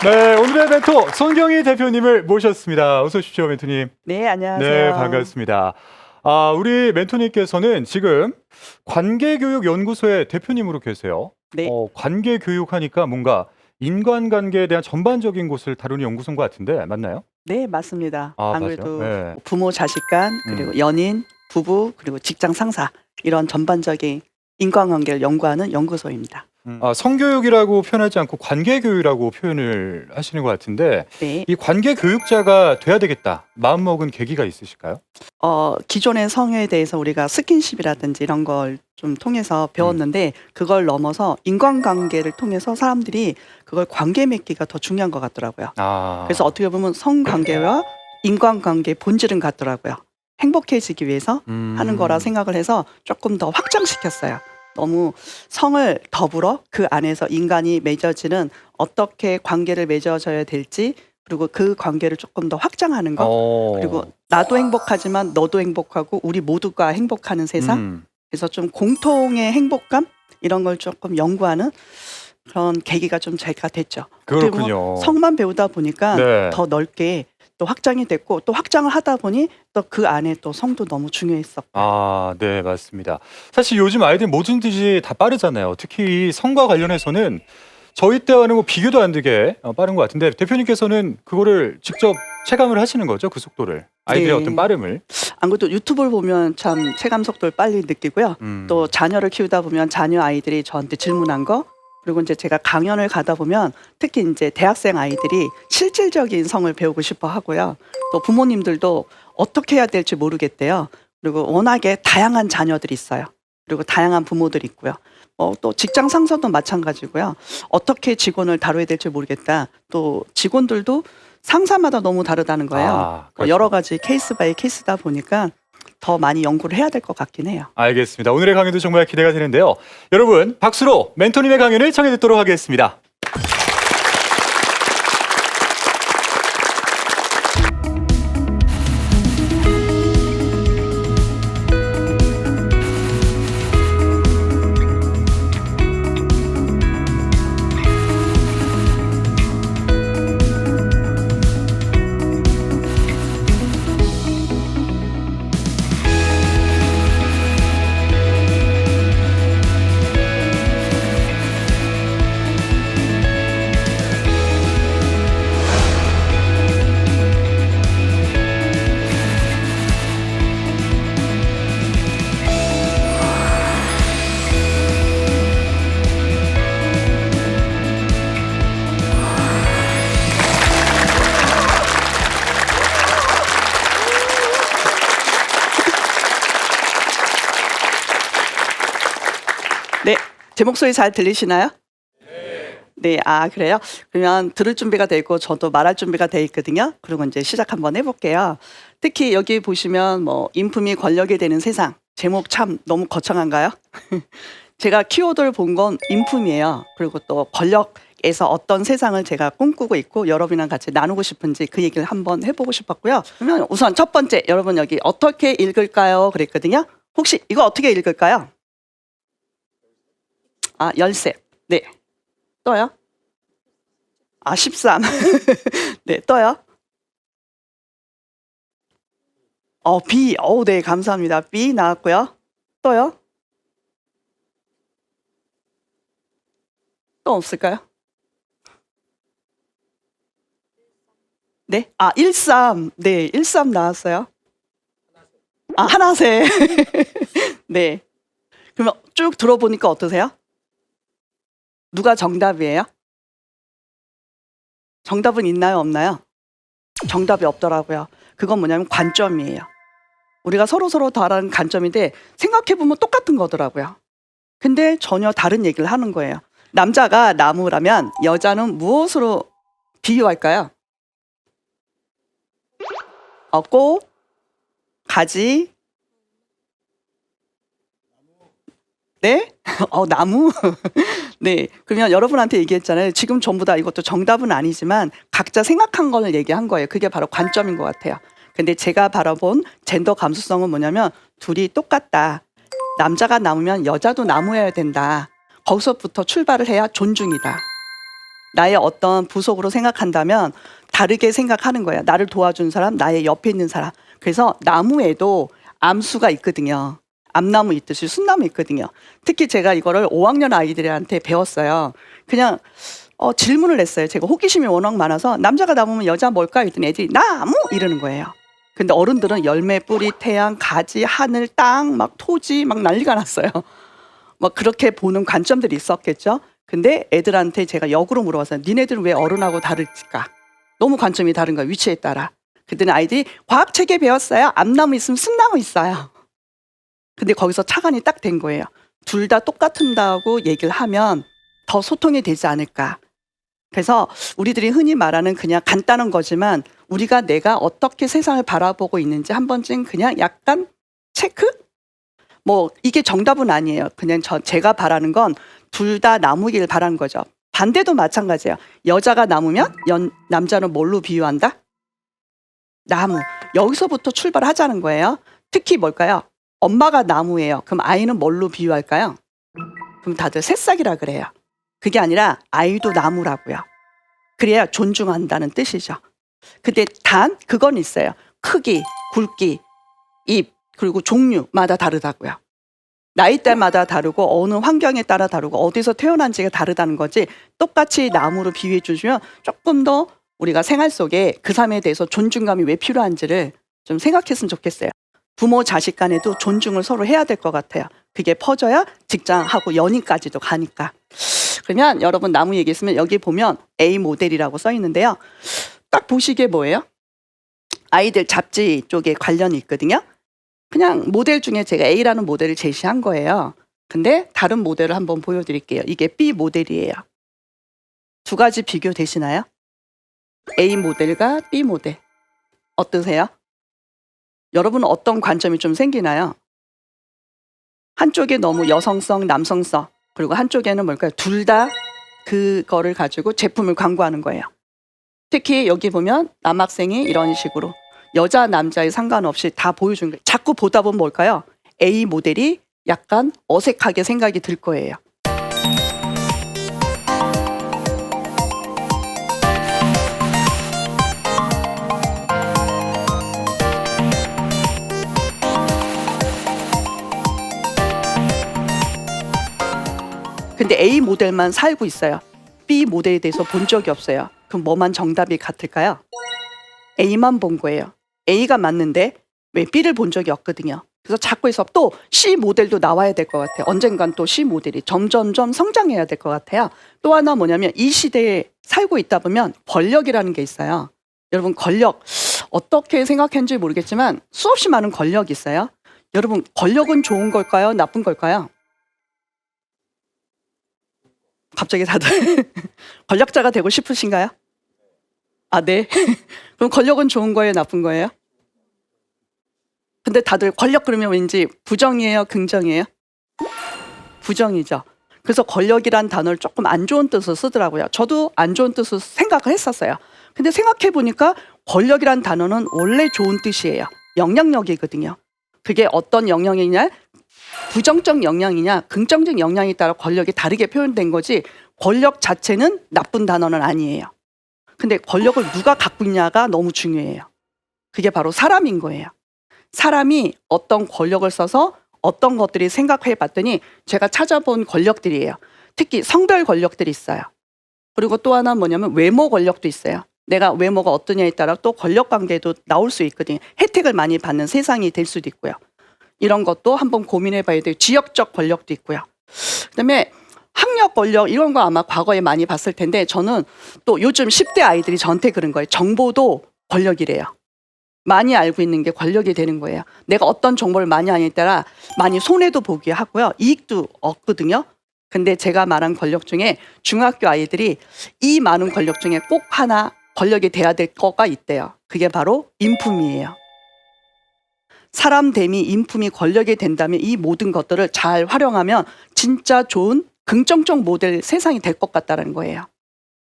네, 오늘의 멘토 손경희 대표님을 모셨습니다. 어서 오십시오, 멘토님. 네, 안녕하세요. 네, 반갑습니다. 우리 멘토님께서는 지금 관계교육연구소의 대표님으로 계세요. 네. 관계교육 하니까 뭔가 인간관계에 대한 전반적인 것을 다루는 연구소인 것 같은데 맞나요? 네, 맞습니다. 아, 안 맞아요. 그래도 네. 부모, 자식 간, 그리고 연인, 부부, 그리고 직장 상사 이런 전반적인 인간관계를 연구하는 연구소입니다. 성교육이라고 표현하지 않고 관계교육이라고 표현을 하시는 것 같은데 네. 이 관계교육자가 돼야 되겠다. 마음먹은 계기가 있으실까요? 기존의 성에 대해서 우리가 스킨십이라든지 이런 걸 좀 통해서 배웠는데 그걸 넘어서 인간관계를 통해서 사람들이 그걸 관계 맺기가 더 중요한 것 같더라고요. 그래서 어떻게 보면 성관계와 인간관계의 본질은 같더라고요. 행복해지기 위해서 하는 거라 생각을 해서 조금 더 확장시켰어요. 너무 성을 더불어 그 안에서 인간이 맺어지는 어떻게 관계를 맺어져야 될지 그리고 그 관계를 조금 더 확장하는 거 그리고 나도 행복하지만 너도 행복하고 우리 모두가 행복하는 세상 그래서 좀 공통의 행복감 이런 걸 조금 연구하는 그런 계기가 좀 제가 됐죠. 어떻게 보면 그렇군요. 성만 배우다 보니까 네. 더 넓게 또 확장이 됐고 또 확장을 하다 보니 또 그 안에 또 성도 너무 중요했었고 네, 맞습니다. 사실 요즘 아이들 모든 듯이 다 빠르잖아요. 특히 이 성과 관련해서는 저희 때와는 뭐 비교도 안 되게 빠른 것 같은데 대표님께서는 그거를 직접 체감을 하시는 거죠, 그 속도를. 아이들의 네. 어떤 빠름을. 안 그래도 유튜브를 보면 참 체감 속도를 빨리 느끼고요. 또 자녀를 키우다 보면 자녀 아이들이 저한테 질문한 거 그리고 이제 제가 강연을 가다 보면 특히 이제 대학생 아이들이 실질적인 성을 배우고 싶어 하고요. 또 부모님들도 어떻게 해야 될지 모르겠대요. 그리고 워낙에 다양한 자녀들이 있어요. 그리고 다양한 부모들이 있고요. 또 직장 상사도 마찬가지고요. 어떻게 직원을 다뤄야 될지 모르겠다. 또 직원들도 상사마다 너무 다르다는 거예요. 그렇죠. 여러 가지 케이스 바이 케이스다 보니까 더 많이 연구를 해야 될 것 같긴 해요. 알겠습니다. 오늘의 강연도 정말 기대가 되는데요. 여러분, 박수로 멘토님의 강연을 청해 듣도록 하겠습니다. 네, 제 목소리 잘 들리시나요? 네, 그래요? 그러면 들을 준비가 돼 있고 저도 말할 준비가 돼 있거든요. 그리고 이제 시작 한번 해볼게요. 특히 여기 보시면 뭐 인품이 권력이 되는 세상 제목 참 너무 거창한가요? 제가 키워드를 본 건 인품이에요. 그리고 또 권력에서 어떤 세상을 제가 꿈꾸고 있고 여러분이랑 같이 나누고 싶은지 그 얘기를 한번 해보고 싶었고요. 그러면 우선 첫 번째 여러분 여기 어떻게 읽을까요? 그랬거든요. 혹시 이거 어떻게 읽을까요? 열쇠. 네. 또요? 13. 네, 또요? B. 네, 감사합니다. B 나왔고요. 또요? 또 없을까요? 네? 13. 네, 13 나왔어요. 하나세. 네. 그러면 쭉 들어보니까 어떠세요? 누가 정답이에요? 정답은 있나요, 없나요? 정답이 없더라고요. 그건 뭐냐면 관점이에요. 우리가 서로 다른 관점인데 생각해보면 똑같은 거더라고요. 근데 전혀 다른 얘기를 하는 거예요. 남자가 나무라면 여자는 무엇으로 비유할까요? 꽃, 가지, 네? 나무? 네. 그러면 여러분한테 얘기했잖아요. 지금 전부 다 이것도 정답은 아니지만 각자 생각한 걸 얘기한 거예요. 그게 바로 관점인 것 같아요. 근데 제가 바라본 젠더 감수성은 뭐냐면 둘이 똑같다. 남자가 나무면 여자도 나무여야 된다. 거기서부터 출발을 해야 존중이다. 나의 어떤 부속으로 생각한다면 다르게 생각하는 거예요. 나를 도와준 사람, 나의 옆에 있는 사람. 그래서 나무에도 암수가 있거든요. 암나무 있듯이 순나무 있거든요. 특히 제가 이거를 5학년 아이들한테 배웠어요. 그냥 질문을 냈어요. 제가 호기심이 워낙 많아서 남자가 나무면 여자 뭘까 했더니 애들이 나무 이러는 거예요. 근데 어른들은 열매, 뿌리, 태양, 가지, 하늘, 땅, 막 토지 막 난리가 났어요. 막 그렇게 보는 관점들이 있었겠죠. 근데 애들한테 제가 역으로 물어봤어요. 니네들은 왜 어른하고 다를까? 너무 관점이 다른 거야, 위치에 따라. 그때는 아이들이 과학책에 배웠어요. 암나무 있으면 순나무 있어요. 근데 거기서 착안이 딱 된 거예요. 둘 다 똑같은다고 얘기를 하면 더 소통이 되지 않을까. 그래서 우리들이 흔히 말하는 그냥 간단한 거지만 우리가 내가 어떻게 세상을 바라보고 있는지 한 번쯤 그냥 약간 체크? 뭐 이게 정답은 아니에요. 그냥 제가 바라는 건 둘 다 나무길 바라는 거죠. 반대도 마찬가지예요. 여자가 나무면 남자는 뭘로 비유한다? 나무. 여기서부터 출발하자는 거예요. 특히 뭘까요? 엄마가 나무예요. 그럼 아이는 뭘로 비유할까요? 그럼 다들 새싹이라 그래요. 그게 아니라 아이도 나무라고요. 그래야 존중한다는 뜻이죠. 근데 단 그건 있어요. 크기, 굵기, 잎, 그리고 종류마다 다르다고요. 나이대마다 다르고 어느 환경에 따라 다르고 어디서 태어난지가 다르다는 거지 똑같이 나무로 비유해 주시면 조금 더 우리가 생활 속에 그 삶에 대해서 존중감이 왜 필요한지를 좀 생각했으면 좋겠어요. 부모 자식 간에도 존중을 서로 해야 될 것 같아요. 그게 퍼져야 직장하고 연인까지도 가니까. 그러면 여러분 나무 얘기했으면 여기 보면 A 모델이라고 써 있는데요. 딱 보시기에 뭐예요? 아이들 잡지 쪽에 관련이 있거든요. 그냥 모델 중에 제가 A라는 모델을 제시한 거예요. 근데 다른 모델을 한번 보여드릴게요. 이게 B 모델이에요. 두 가지 비교되시나요? A 모델과 B 모델. 어떠세요? 여러분은 어떤 관점이 좀 생기나요? 한쪽에 너무 여성성, 남성성, 그리고 한쪽에는 뭘까요? 둘 다 그거를 가지고 제품을 광고하는 거예요. 특히 여기 보면 남학생이 이런 식으로 여자, 남자에 상관없이 다 보여주는 거예요. 자꾸 보다 보면 뭘까요? A 모델이 약간 어색하게 생각이 들 거예요. 근데 A 모델만 살고 있어요. B 모델에 대해서 본 적이 없어요. 그럼 뭐만 정답이 같을까요? A만 본 거예요. A가 맞는데 왜 B를 본 적이 없거든요. 그래서 자꾸 해서 또 C 모델도 나와야 될 것 같아요. 언젠간 또 C 모델이 점점점 성장해야 될 것 같아요. 또 하나 뭐냐면 이 시대에 살고 있다 보면 권력이라는 게 있어요. 여러분 권력 어떻게 생각했는지 모르겠지만 수없이 많은 권력이 있어요. 여러분 권력은 좋은 걸까요? 나쁜 걸까요? 갑자기 다들 권력자가 되고 싶으신가요? 아, 네. 그럼 권력은 좋은 거예요? 나쁜 거예요? 근데 다들 권력 그러면 왠지 부정이에요? 긍정이에요? 부정이죠. 그래서 권력이란 단어를 조금 안 좋은 뜻으로 쓰더라고요. 저도 안 좋은 뜻으로 생각을 했었어요. 근데 생각해 보니까 권력이란 단어는 원래 좋은 뜻이에요. 영향력이거든요. 그게 어떤 영향이냐? 부정적 영향이냐 긍정적 영향에 따라 권력이 다르게 표현된 거지 권력 자체는 나쁜 단어는 아니에요. 근데 권력을 누가 갖고 있냐가 너무 중요해요. 그게 바로 사람인 거예요. 사람이 어떤 권력을 써서 어떤 것들이 생각해 봤더니 제가 찾아본 권력들이에요. 특히 성별 권력들이 있어요. 그리고 또 하나 뭐냐면 외모 권력도 있어요. 내가 외모가 어떠냐에 따라 또 권력 관계도 나올 수 있거든요. 혜택을 많이 받는 세상이 될 수도 있고요. 이런 것도 한번 고민해 봐야 돼요. 지역적 권력도 있고요. 그다음에 학력 권력 이런 거 아마 과거에 많이 봤을 텐데 저는 또 요즘 10대 아이들이 저한테 그런 거예요. 정보도 권력이래요. 많이 알고 있는 게 권력이 되는 거예요. 내가 어떤 정보를 많이 아냐에 따라 많이 손해도 보게 하고요. 이익도 얻거든요. 근데 제가 말한 권력 중에 중학교 아이들이 이 많은 권력 중에 꼭 하나 권력이 돼야 될 거가 있대요. 그게 바로 인품이에요. 사람됨이 인품이 권력이 된다면 이 모든 것들을 잘 활용하면 진짜 좋은 긍정적 모델 세상이 될 것 같다는 거예요.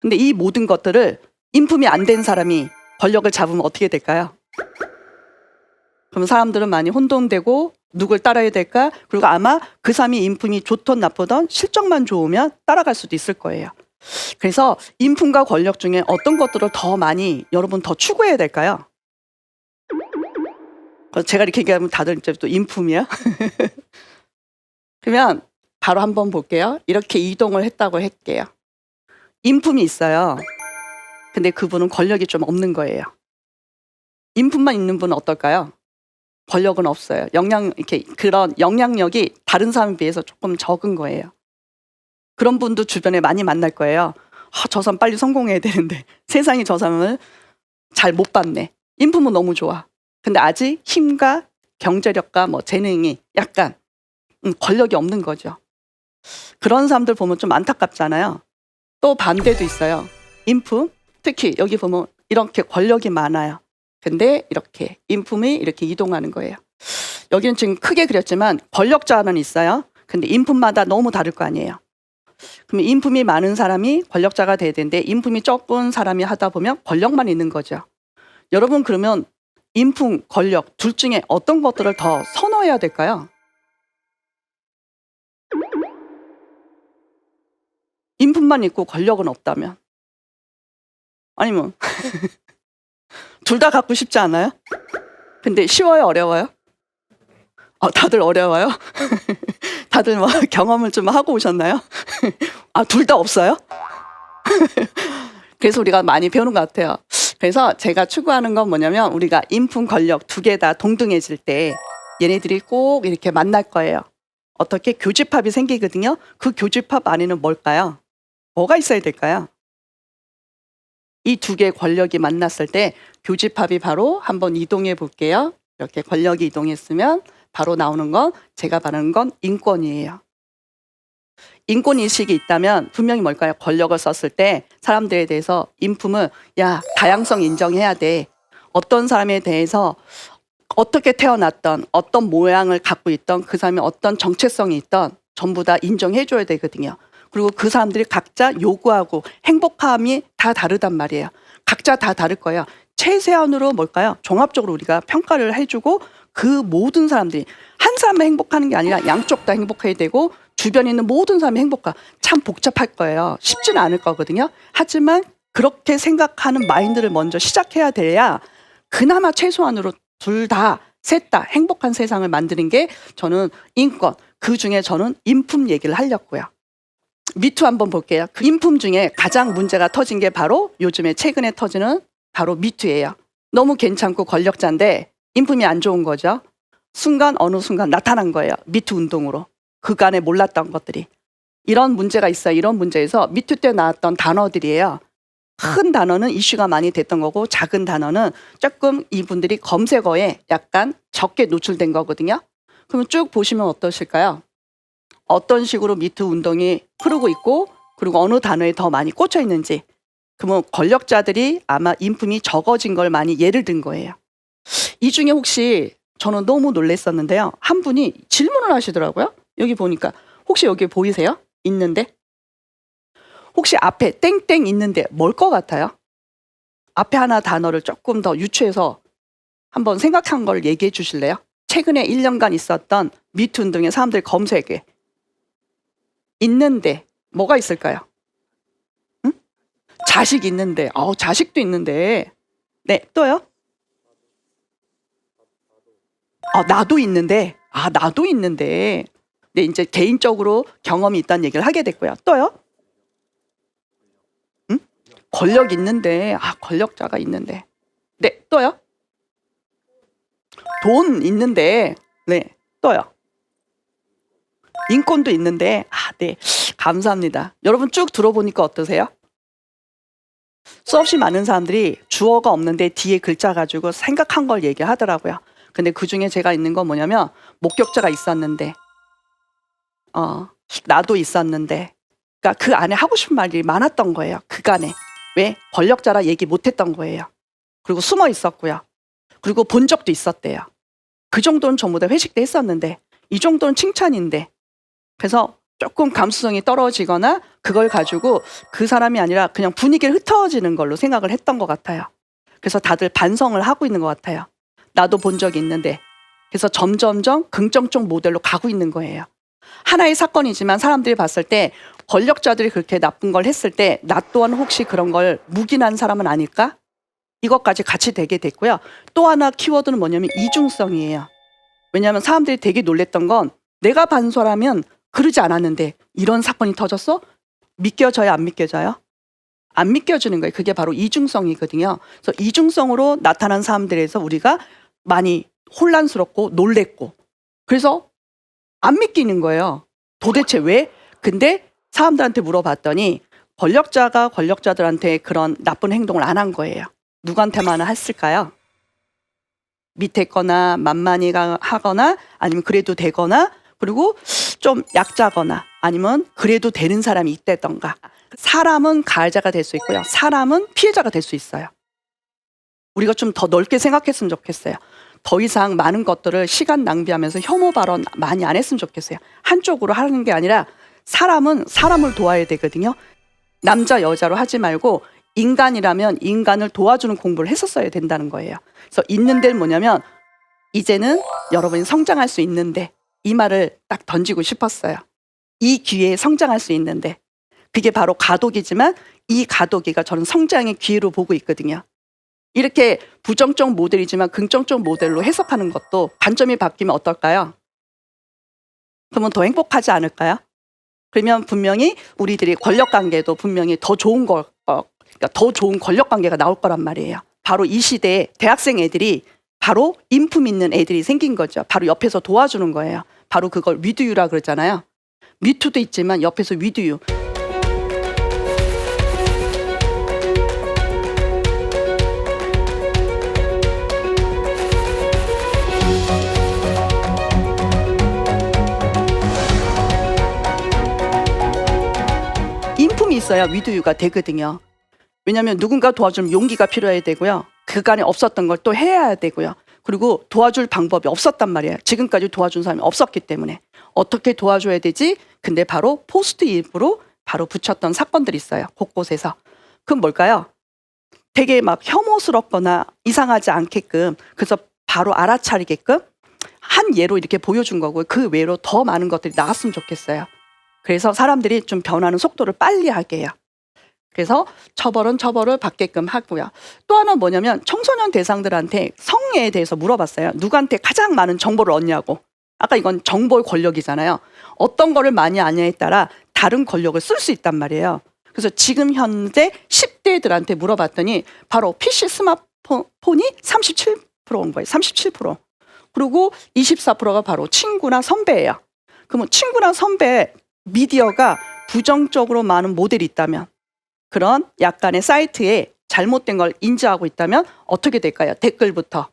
근데 이 모든 것들을 인품이 안 된 사람이 권력을 잡으면 어떻게 될까요? 그럼 사람들은 많이 혼동되고 누굴 따라야 될까? 그리고 아마 그 사람이 인품이 좋든 나쁘든 실적만 좋으면 따라갈 수도 있을 거예요. 그래서 인품과 권력 중에 어떤 것들을 더 많이 여러분 더 추구해야 될까요? 제가 이렇게 얘기하면 다들 이제 또 인품이야? 그러면 바로 한번 볼게요. 이렇게 이동을 했다고 할게요. 인품이 있어요. 근데 그분은 권력이 좀 없는 거예요. 인품만 있는 분은 어떨까요? 권력은 없어요. 이렇게 그런 영향력이 다른 사람에 비해서 조금 적은 거예요. 그런 분도 주변에 많이 만날 거예요. 저 사람 빨리 성공해야 되는데 세상이 저 사람을 잘 못 봤네. 인품은 너무 좋아. 근데 아직 힘과 경제력과 뭐 재능이 약간 권력이 없는 거죠. 그런 사람들 보면 좀 안타깝잖아요. 또 반대도 있어요. 인품, 특히 여기 보면 이렇게 권력이 많아요. 근데 이렇게 인품이 이렇게 이동하는 거예요. 여기는 지금 크게 그렸지만 권력자는 있어요. 근데 인품마다 너무 다를 거 아니에요. 그러면 인품이 많은 사람이 권력자가 돼야 되는데 인품이 적은 사람이 하다 보면 권력만 있는 거죠. 여러분 그러면 인품, 권력 둘 중에 어떤 것들을 더 선호해야 될까요? 인품만 있고 권력은 없다면? 아니면 둘 다 갖고 싶지 않아요? 근데 쉬워요, 어려워요? 다들 어려워요? 다들 뭐 경험을 좀 하고 오셨나요? 둘 다 없어요? 그래서 우리가 많이 배우는 것 같아요. 그래서 제가 추구하는 건 뭐냐면 우리가 인품, 권력 두 개 다 동등해질 때 얘네들이 꼭 이렇게 만날 거예요. 어떻게 교집합이 생기거든요. 그 교집합 안에는 뭘까요? 뭐가 있어야 될까요? 이 두 개의 권력이 만났을 때 교집합이 바로 한번 이동해 볼게요. 이렇게 권력이 이동했으면 바로 나오는 건 제가 말하는 건 인권이에요. 인권인식이 있다면 분명히 뭘까요? 권력을 썼을 때 사람들에 대해서 인품을 다양성 인정해야 돼. 어떤 사람에 대해서 어떻게 태어났던 어떤 모양을 갖고 있던 그 사람이 어떤 정체성이 있던 전부 다 인정해줘야 되거든요. 그리고 그 사람들이 각자 요구하고 행복함이 다 다르단 말이에요. 각자 다 다를 거예요. 최세한으로 뭘까요? 종합적으로 우리가 평가를 해주고 그 모든 사람들이 한 사람만 행복하는 게 아니라 양쪽 다 행복해야 되고 주변에 있는 모든 사람이 행복하. 참 복잡할 거예요. 쉽지는 않을 거거든요. 하지만 그렇게 생각하는 마인드를 먼저 시작해야 돼야 그나마 최소한으로 둘 다, 셋 다 행복한 세상을 만드는 게 저는 인권, 그 중에 저는 인품 얘기를 하려고요. 미투 한번 볼게요. 그 인품 중에 가장 문제가 터진 게 바로 요즘에 최근에 터지는 바로 미투예요. 너무 괜찮고 권력자인데 인품이 안 좋은 거죠. 어느 순간 나타난 거예요. 미투 운동으로. 그간에 몰랐던 것들이. 이런 문제가 있어요. 이런 문제에서 미투 때 나왔던 단어들이에요. 큰 단어는 이슈가 많이 됐던 거고 작은 단어는 조금 이분들이 검색어에 약간 적게 노출된 거거든요. 그러면 쭉 보시면 어떠실까요? 어떤 식으로 미투 운동이 흐르고 있고 그리고 어느 단어에 더 많이 꽂혀 있는지. 그러면 권력자들이 아마 인품이 적어진 걸 많이 예를 든 거예요. 이 중에 혹시 저는 너무 놀랐었는데요. 한 분이 질문을 하시더라고요. 여기 보니까 혹시 여기 보이세요? 있는데? 혹시 앞에 땡땡 있는데 뭘 것 같아요? 앞에 하나 단어를 조금 더 유추해서 한번 생각한 걸 얘기해 주실래요? 최근에 1년간 있었던 미투 운동의 사람들 검색에 있는데 뭐가 있을까요? 응? 자식 있는데, 자식도 있는데, 네, 또요? 나도 있는데, 나도 있는데, 네, 이제 개인적으로 경험이 있다는 얘기를 하게 됐고요. 또요? 응? 권력 있는데, 권력자가 있는데, 네, 또요? 돈 있는데, 네, 또요? 인권도 있는데, 네, 감사합니다. 여러분 쭉 들어보니까 어떠세요? 수없이 많은 사람들이 주어가 없는데 뒤에 글자 가지고 생각한 걸 얘기하더라고요. 근데 그 중에 제가 있는 건 뭐냐면 목격자가 있었는데, 나도 있었는데, 그러니까 그 안에 하고 싶은 말이 많았던 거예요. 그간에. 왜? 권력자라 얘기 못했던 거예요. 그리고 숨어 있었고요. 그리고 본 적도 있었대요. 그 정도는 전부 다 회식 때 했었는데 이 정도는 칭찬인데 그래서 조금 감수성이 떨어지거나 그걸 가지고 그 사람이 아니라 그냥 분위기를 흩어지는 걸로 생각을 했던 것 같아요. 그래서 다들 반성을 하고 있는 것 같아요. 나도 본 적이 있는데 그래서 점점점 긍정적 모델로 가고 있는 거예요. 하나의 사건이지만 사람들이 봤을 때 권력자들이 그렇게 나쁜 걸 했을 때 나 또한 혹시 그런 걸 묵인한 사람은 아닐까? 이것까지 같이 되게 됐고요. 또 하나 키워드는 뭐냐면 이중성이에요. 왜냐하면 사람들이 되게 놀랬던 건 내가 반소라면 그러지 않았는데 이런 사건이 터졌어? 믿겨져요, 안 믿겨져요? 안 믿겨지는 거예요. 그게 바로 이중성이거든요. 그래서 이중성으로 나타난 사람들에서 우리가 많이 혼란스럽고 놀랬고 그래서 안 믿기는 거예요. 도대체 왜? 근데 사람들한테 물어봤더니 권력자가 권력자들한테 그런 나쁜 행동을 안 한 거예요. 누구한테만 했을까요? 밑에 거나 만만히 하거나 아니면 그래도 되거나 그리고 좀 약자거나 아니면 그래도 되는 사람이 있다던가. 사람은 가해자가 될 수 있고요. 사람은 피해자가 될 수 있어요. 우리가 좀 더 넓게 생각했으면 좋겠어요. 더 이상 많은 것들을 시간 낭비하면서 혐오 발언 많이 안 했으면 좋겠어요. 한쪽으로 하는 게 아니라 사람은 사람을 도와야 되거든요. 남자 여자로 하지 말고 인간이라면 인간을 도와주는 공부를 했었어야 된다는 거예요. 그래서 있는 데는 뭐냐면 이제는 여러분이 성장할 수 있는데 이 말을 딱 던지고 싶었어요. 이 기회에 성장할 수 있는데 그게 바로 가독이지만 이 가독이가 저는 성장의 기회로 보고 있거든요. 이렇게 부정적 모델이지만 긍정적 모델로 해석하는 것도 관점이 바뀌면 어떨까요? 그러면 더 행복하지 않을까요? 그러면 분명히 우리들이 권력관계도 분명히 더 좋은 그러니까 더 좋은 권력관계가 나올 거란 말이에요. 바로 이 시대에 대학생 애들이 바로 인품 있는 애들이 생긴 거죠. 바로 옆에서 도와주는 거예요. 바로 그걸 위드유라 그러잖아요. 미투도 있지만 옆에서 위드유. 인품이 있어야 위드유가 되거든요. 왜냐하면 누군가 도와주면 용기가 필요해야 되고요. 그간에 없었던 걸 또 해야 되고요. 그리고 도와줄 방법이 없었단 말이에요. 지금까지 도와준 사람이 없었기 때문에. 어떻게 도와줘야 되지? 근데 바로 포스트잇으로 바로 붙였던 사건들이 있어요. 곳곳에서. 그건 뭘까요? 되게 막 혐오스럽거나 이상하지 않게끔 그래서 바로 알아차리게끔 한 예로 이렇게 보여준 거고요. 그 외로 더 많은 것들이 나왔으면 좋겠어요. 그래서 사람들이 좀 변하는 속도를 빨리 하게 해요. 그래서 처벌은 처벌을 받게끔 하고요. 또 하나 뭐냐면 청소년 대상들한테 성애에 대해서 물어봤어요. 누구한테 가장 많은 정보를 얻냐고. 아까 이건 정보의 권력이잖아요. 어떤 거를 많이 아냐에 따라 다른 권력을 쓸 수 있단 말이에요. 그래서 지금 현재 10대들한테 물어봤더니 바로 PC 스마트폰이 37%인 거예요. 37%. 그리고 24%가 바로 친구나 선배예요. 그러면 친구나 선배 미디어가 부정적으로 많은 모델이 있다면 그런 약간의 사이트에 잘못된 걸 인지하고 있다면 어떻게 될까요? 댓글부터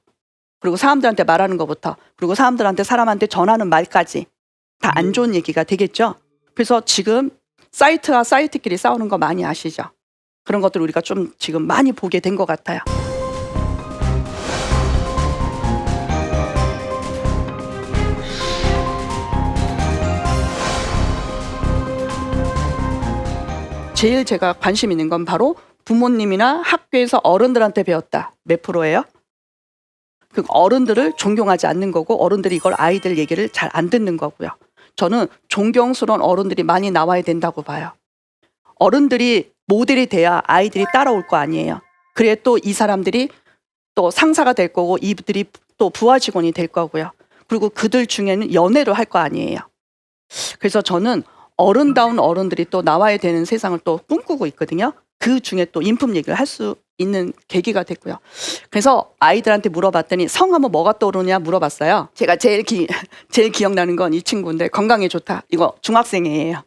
그리고 사람들한테 말하는 것부터 그리고 사람한테 전하는 말까지 다 안 좋은 얘기가 되겠죠. 그래서 지금 사이트와 사이트끼리 싸우는 거 많이 아시죠? 그런 것들 우리가 좀 지금 많이 보게 된 것 같아요. 제일 제가 관심 있는 건 바로 부모님이나 학교에서 어른들한테 배웠다. 몇 프로예요? 그 어른들을 존경하지 않는 거고 어른들이 이걸 아이들 얘기를 잘 안 듣는 거고요. 저는 존경스러운 어른들이 많이 나와야 된다고 봐요. 어른들이 모델이 돼야 아이들이 따라올 거 아니에요. 그래 또 이 사람들이 또 상사가 될 거고 이들이 또 부하 직원이 될 거고요. 그리고 그들 중에는 연애를 할 거 아니에요. 그래서 저는 어른다운 어른들이 또 나와야 되는 세상을 또 꿈꾸고 있거든요. 그 중에 또 인품 얘기를 할 수 있는 계기가 됐고요. 그래서 아이들한테 물어봤더니 성하면 뭐가 떠오르냐 물어봤어요. 제가 제일 기억나는 건 이 친구인데 건강에 좋다. 이거 중학생이에요.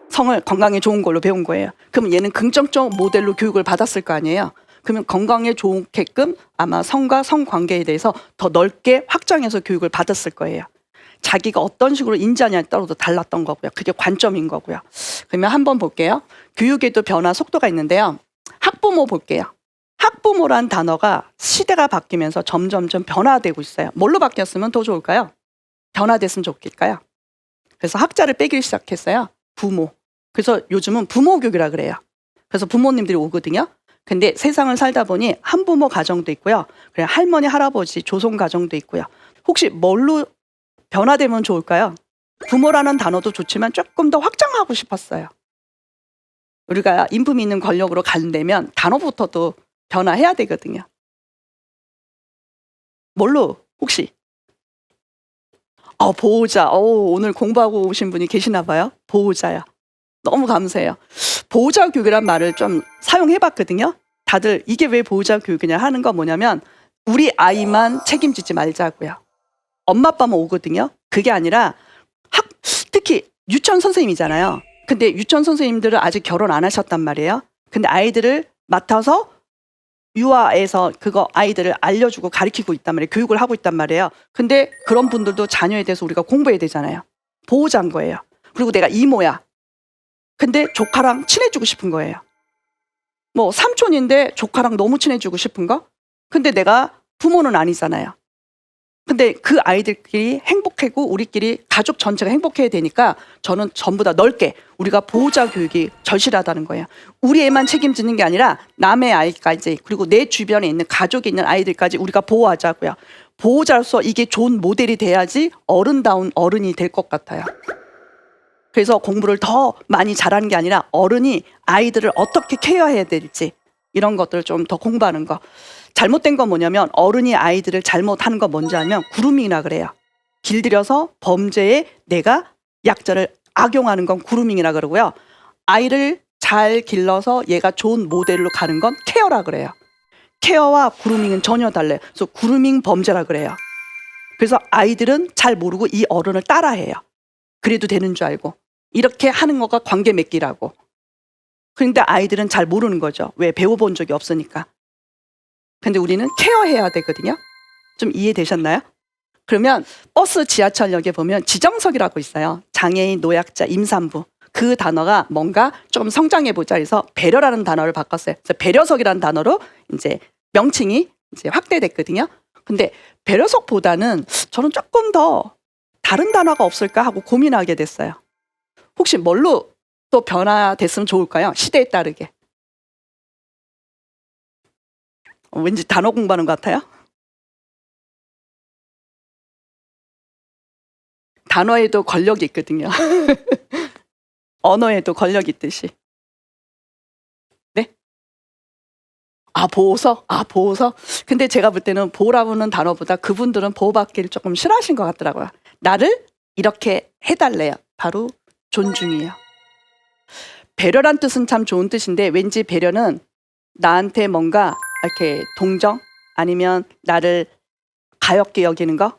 성을 건강에 좋은 걸로 배운 거예요. 그럼 얘는 긍정적 모델로 교육을 받았을 거 아니에요. 그러면 건강에 좋게끔 아마 성과 성관계에 대해서 더 넓게 확장해서 교육을 받았을 거예요. 자기가 어떤 식으로 인지하냐에 따라서 달랐던 거고요. 그게 관점인 거고요. 그러면 한번 볼게요. 교육에도 변화 속도가 있는데요. 학부모 볼게요. 학부모란 단어가 시대가 바뀌면서 점점점 변화되고 있어요. 뭘로 바뀌었으면 더 좋을까요? 변화됐으면 좋겠까요? 그래서 학자를 빼기 시작했어요. 부모. 그래서 요즘은 부모교육이라 그래요. 그래서 부모님들이 오거든요. 근데 세상을 살다 보니 한부모 가정도 있고요. 그래 할머니, 할아버지, 조손 가정도 있고요. 혹시 뭘로 변화되면 좋을까요? 부모라는 단어도 좋지만 조금 더 확장하고 싶었어요. 우리가 인품 있는 권력으로 간다면 단어부터도 변화해야 되거든요. 뭘로 혹시? 보호자. 오늘 공부하고 오신 분이 계시나 봐요. 보호자요. 너무 감사해요. 보호자 교육이란 말을 좀 사용해봤거든요. 다들 이게 왜 보호자 교육이냐 하는 건 뭐냐면 우리 아이만 책임지지 말자고요. 엄마 아빠만 오거든요. 그게 아니라 특히 유치원 선생님이잖아요. 근데 유치원 선생님들은 아직 결혼 안 하셨단 말이에요. 근데 아이들을 맡아서 유아에서 그거 아이들을 알려주고 가르치고 있단 말이에요. 교육을 하고 있단 말이에요. 근데 그런 분들도 자녀에 대해서 우리가 공부해야 되잖아요. 보호자인 거예요. 그리고 내가 이모야. 근데 조카랑 친해지고 싶은 거예요. 뭐 삼촌인데 조카랑 너무 친해지고 싶은 거? 근데 내가 부모는 아니잖아요. 근데 그 아이들끼리 행복하고 우리끼리 가족 전체가 행복해야 되니까 저는 전부 다 넓게 우리가 보호자 교육이 절실하다는 거예요. 우리 애만 책임지는 게 아니라 남의 아이까지 그리고 내 주변에 있는 가족에 있는 아이들까지 우리가 보호하자고요. 보호자로서 이게 좋은 모델이 돼야지 어른다운 어른이 될 것 같아요. 그래서 공부를 더 많이 잘하는 게 아니라 어른이 아이들을 어떻게 케어해야 될지 이런 것들을 좀 더 공부하는 거. 잘못된 건 뭐냐면 어른이 아이들을 잘못하는 건 뭔지 알면 구루밍이라 그래요. 길들여서 범죄에 내가 약자를 악용하는 건 구루밍이라 그러고요. 아이를 잘 길러서 얘가 좋은 모델로 가는 건 케어라 그래요. 케어와 구루밍은 전혀 달라요. 그래서 구루밍 범죄라 그래요. 그래서 아이들은 잘 모르고 이 어른을 따라해요. 그래도 되는 줄 알고. 이렇게 하는 거가 관계 맺기라고. 그런데 아이들은 잘 모르는 거죠. 왜? 배워본 적이 없으니까. 근데 우리는 케어해야 되거든요. 좀 이해되셨나요? 그러면 버스 지하철역에 보면 지정석이라고 있어요. 장애인, 노약자, 임산부. 그 단어가 뭔가 좀 성장해보자 해서 배려라는 단어를 바꿨어요. 그래서 배려석이라는 단어로 이제 명칭이 이제 확대됐거든요. 근데 배려석보다는 저는 조금 더 다른 단어가 없을까 하고 고민하게 됐어요. 혹시 뭘로 또 변화됐으면 좋을까요? 시대에 따르게. 왠지 단어 공부하는 것 같아요. 단어에도 권력이 있거든요. 언어에도 권력이 있듯이. 네? 보호서? 보호서? 근데 제가 볼 때는 보호라는 단어보다 그분들은 보호받기를 조금 싫어하신 것 같더라고요. 나를 이렇게 해달래요. 바로 존중이에요. 배려란 뜻은 참 좋은 뜻인데 왠지 배려는 나한테 뭔가 이렇게 동정 아니면 나를 가엽게 여기는 거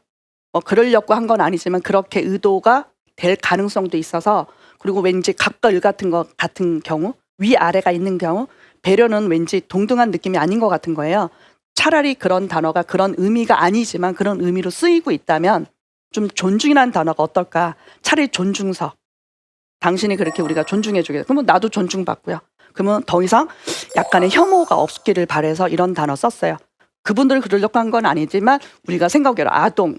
그러려고 한 건 아니지만 그렇게 의도가 될 가능성도 있어서 그리고 왠지 갑과 을 같은 것 같은 경우 위아래가 있는 경우 배려는 왠지 동등한 느낌이 아닌 것 같은 거예요. 차라리 그런 단어가 그런 의미가 아니지만 그런 의미로 쓰이고 있다면 좀 존중이라는 단어가 어떨까. 차라리 존중서. 당신이 그렇게 우리가 존중해 주겠다. 그러면 나도 존중받고요. 그러면 더 이상 약간의 혐오가 없기를 바라서 이런 단어 썼어요. 그분들 그러려고 한 건 아니지만 우리가 생각해요. 아동,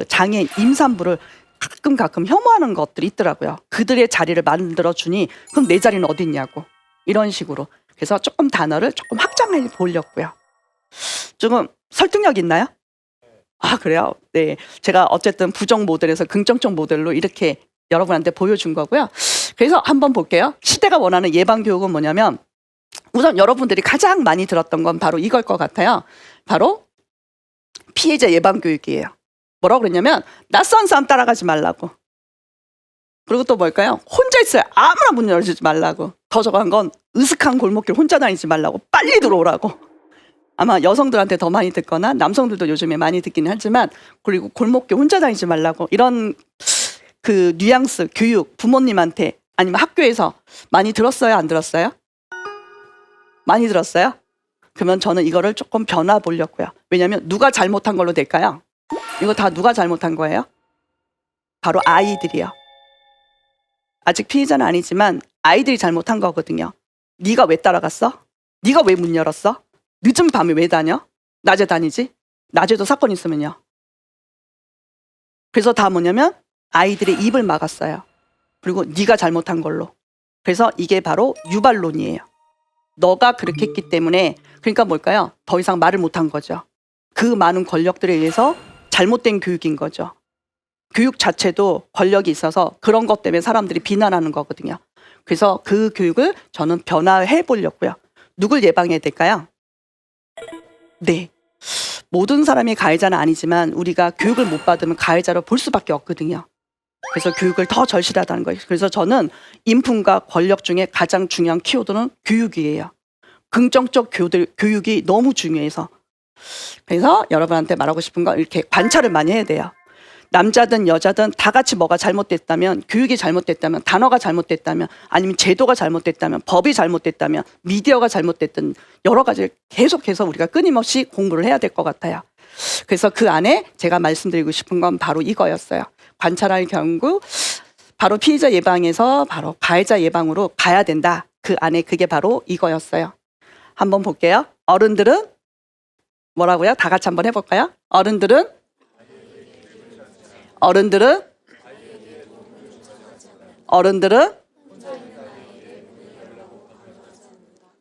장애인, 임산부를 가끔 혐오하는 것들이 있더라고요. 그들의 자리를 만들어주니 그럼 내 자리는 어디 있냐고. 이런 식으로. 그래서 조금 단어를 조금 확장해 보려고요. 조금 설득력 있나요? 그래요? 네. 제가 어쨌든 부정 모델에서 긍정적 모델로 이렇게 여러분한테 보여준 거고요. 그래서 한번 볼게요. 시대가 원하는 예방교육은 뭐냐면 우선 여러분들이 가장 많이 들었던 건 바로 이걸 것 같아요. 바로 피해자 예방교육이에요. 뭐라고 그랬냐면 낯선 사람 따라가지 말라고. 그리고 또 뭘까요? 혼자 있어요. 아무나 문 열어주지 말라고. 더 저간 건 으슥한 골목길 혼자 다니지 말라고. 빨리 들어오라고. 아마 여성들한테 더 많이 듣거나 남성들도 요즘에 많이 듣기는 하지만 그리고 골목길 혼자 다니지 말라고. 이런 그 뉘앙스, 교육, 부모님한테 아니면 학교에서 많이 들었어요? 안 들었어요? 많이 들었어요? 그러면 저는 이거를 조금 변화 보려고요. 왜냐하면 누가 잘못한 걸로 될까요? 이거 다 누가 잘못한 거예요? 바로 아이들이요. 아직 피해자는 아니지만 아이들이 잘못한 거거든요. 네가 왜 따라갔어? 네가 왜 문 열었어? 늦은 밤에 왜 다녀? 낮에 다니지? 낮에도 사건 있으면요. 그래서 다 뭐냐면 아이들의 입을 막았어요. 그리고 네가 잘못한 걸로. 그래서 이게 바로 유발론이에요. 너가 그렇게 했기 때문에 그러니까 뭘까요? 더 이상 말을 못한 거죠. 그 많은 권력들에 의해서 잘못된 교육인 거죠. 교육 자체도 권력이 있어서 그런 것 때문에 사람들이 비난하는 거거든요. 그래서 그 교육을 저는 변화해 보려고요. 누굴 예방해야 될까요? 네. 모든 사람이 가해자는 아니지만 우리가 교육을 못 받으면 가해자로 볼 수밖에 없거든요. 그래서 교육을 더 절실하다는 거예요. 그래서 저는 인품과 권력 중에 가장 중요한 키워드는 교육이에요. 긍정적 교육이 너무 중요해서. 그래서 여러분한테 말하고 싶은 건 이렇게 관찰을 많이 해야 돼요. 남자든 여자든 다 같이 뭐가 잘못됐다면, 교육이 잘못됐다면, 단어가 잘못됐다면, 아니면 제도가 잘못됐다면, 법이 잘못됐다면, 미디어가 잘못됐든 여러 가지 계속해서 우리가 끊임없이 공부를 해야 될 것 같아요. 그래서 그 안에 제가 말씀드리고 싶은 건 바로 이거였어요. 관찰할 경우 바로 피해자 예방에서 바로 가해자 예방으로 가야 된다. 그 안에 그게 바로 이거였어요. 한번 볼게요. 어른들은 뭐라고요? 다 같이 한번 해볼까요? 어른들은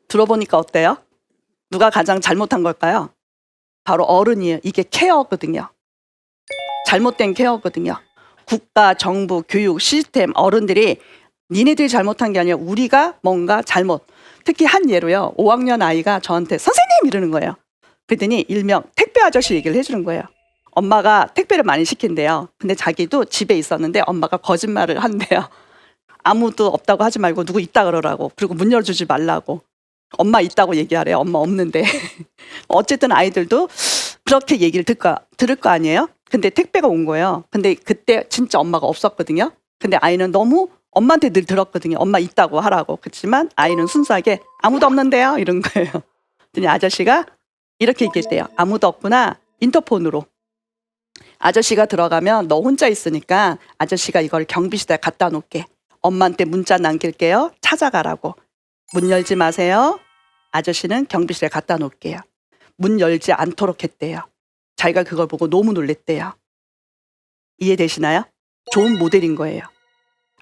들어보니까 어때요? 누가 가장 잘못한 걸까요? 바로 어른이에요. 이게 케어거든요. 잘못된 케어거든요. 국가, 정부, 교육, 시스템, 어른들이 니네들이 잘못한 게 아니라 우리가 뭔가 잘못. 특히 한 예로요. 5학년 아이가 저한테 선생님 이러는 거예요. 그랬더니 일명 택배 아저씨 얘기를 해주는 거예요. 엄마가 택배를 많이 시킨대요. 근데 자기도 집에 있었는데 엄마가 거짓말을 한대요. 아무도 없다고 하지 말고 누구 있다 그러라고. 그리고 문 열어주지 말라고. 엄마 있다고 얘기하래요. 엄마 없는데. 어쨌든 아이들도 그렇게 얘기를 들을 거 아니에요? 근데 택배가 온 거예요. 근데 그때 진짜 엄마가 없었거든요. 근데 아이는 너무 엄마한테 늘 들었거든요. 엄마 있다고 하라고. 그렇지만 아이는 순수하게 아무도 없는데요? 이런 거예요. 그랬더니 아저씨가 이렇게 얘기했대요. 아무도 없구나. 인터폰으로. 아저씨가 들어가면 너 혼자 있으니까 아저씨가 이걸 경비실에 갖다 놓을게. 엄마한테 문자 남길게요. 찾아가라고. 문 열지 마세요. 아저씨는 경비실에 갖다 놓을게요. 문 열지 않도록 했대요. 자기가 그걸 보고 너무 놀랬대요. 이해되시나요? 좋은 모델인 거예요.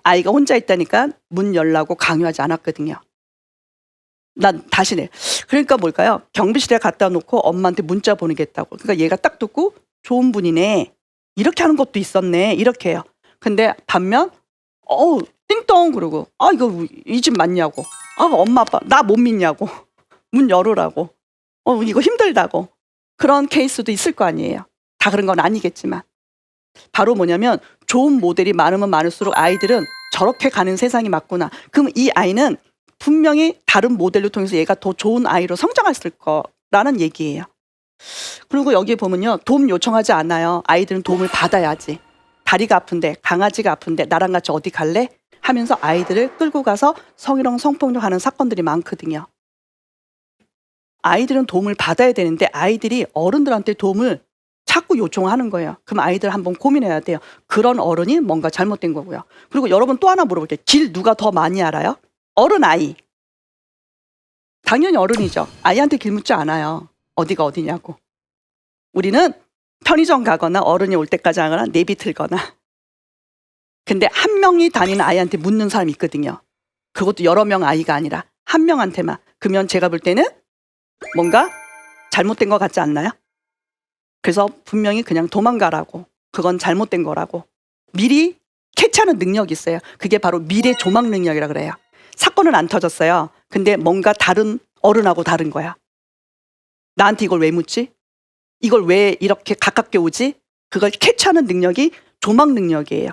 아이가 혼자 있다니까 문 열라고 강요하지 않았거든요. 난 다시네. 그러니까 뭘까요? 경비실에 갖다 놓고 엄마한테 문자 보내겠다고. 그러니까 얘가 딱 듣고 좋은 분이네. 이렇게 하는 것도 있었네. 이렇게 해요. 근데 반면 띵동 그러고 이거 이 집 맞냐고. 엄마 아빠 나 못 믿냐고. 문 열으라고. 이거 힘들다고. 그런 케이스도 있을 거 아니에요. 다 그런 건 아니겠지만. 바로 뭐냐면 좋은 모델이 많으면 많을수록 아이들은 저렇게 가는 세상이 맞구나. 그럼 이 아이는 분명히 다른 모델을 통해서 얘가 더 좋은 아이로 성장했을 거라는 얘기예요. 그리고 여기 보면요. 도움 요청하지 않아요. 아이들은 도움을 받아야지. 다리가 아픈데 강아지가 아픈데 나랑 같이 어디 갈래? 하면서 아이들을 끌고 가서 성희롱 성폭력하는 사건들이 많거든요. 아이들은 도움을 받아야 되는데 아이들이 어른들한테 도움을 자꾸 요청하는 거예요. 그럼 아이들 한번 고민해야 돼요. 그런 어른이 뭔가 잘못된 거고요. 그리고 여러분 또 하나 물어볼게요. 길 누가 더 많이 알아요? 어른 아이. 당연히 어른이죠. 아이한테 길 묻지 않아요. 어디가 어디냐고. 우리는 편의점 가거나 어른이 올 때까지 하거나 내비 틀거나. 근데 한 명이 다니는 아이한테 묻는 사람이 있거든요. 그것도 여러 명 아이가 아니라 한 명한테만. 그러면 제가 볼 때는 뭔가 잘못된 것 같지 않나요? 그래서 분명히 그냥 도망가라고. 그건 잘못된 거라고. 미리 캐치하는 능력이 있어요. 그게 바로 미래 조망 능력이라 그래요. 사건은 안 터졌어요. 근데 뭔가 다른 어른하고 다른 거야. 나한테 이걸 왜 묻지? 이걸 왜 이렇게 가깝게 오지? 그걸 캐치하는 능력이 조망 능력이에요.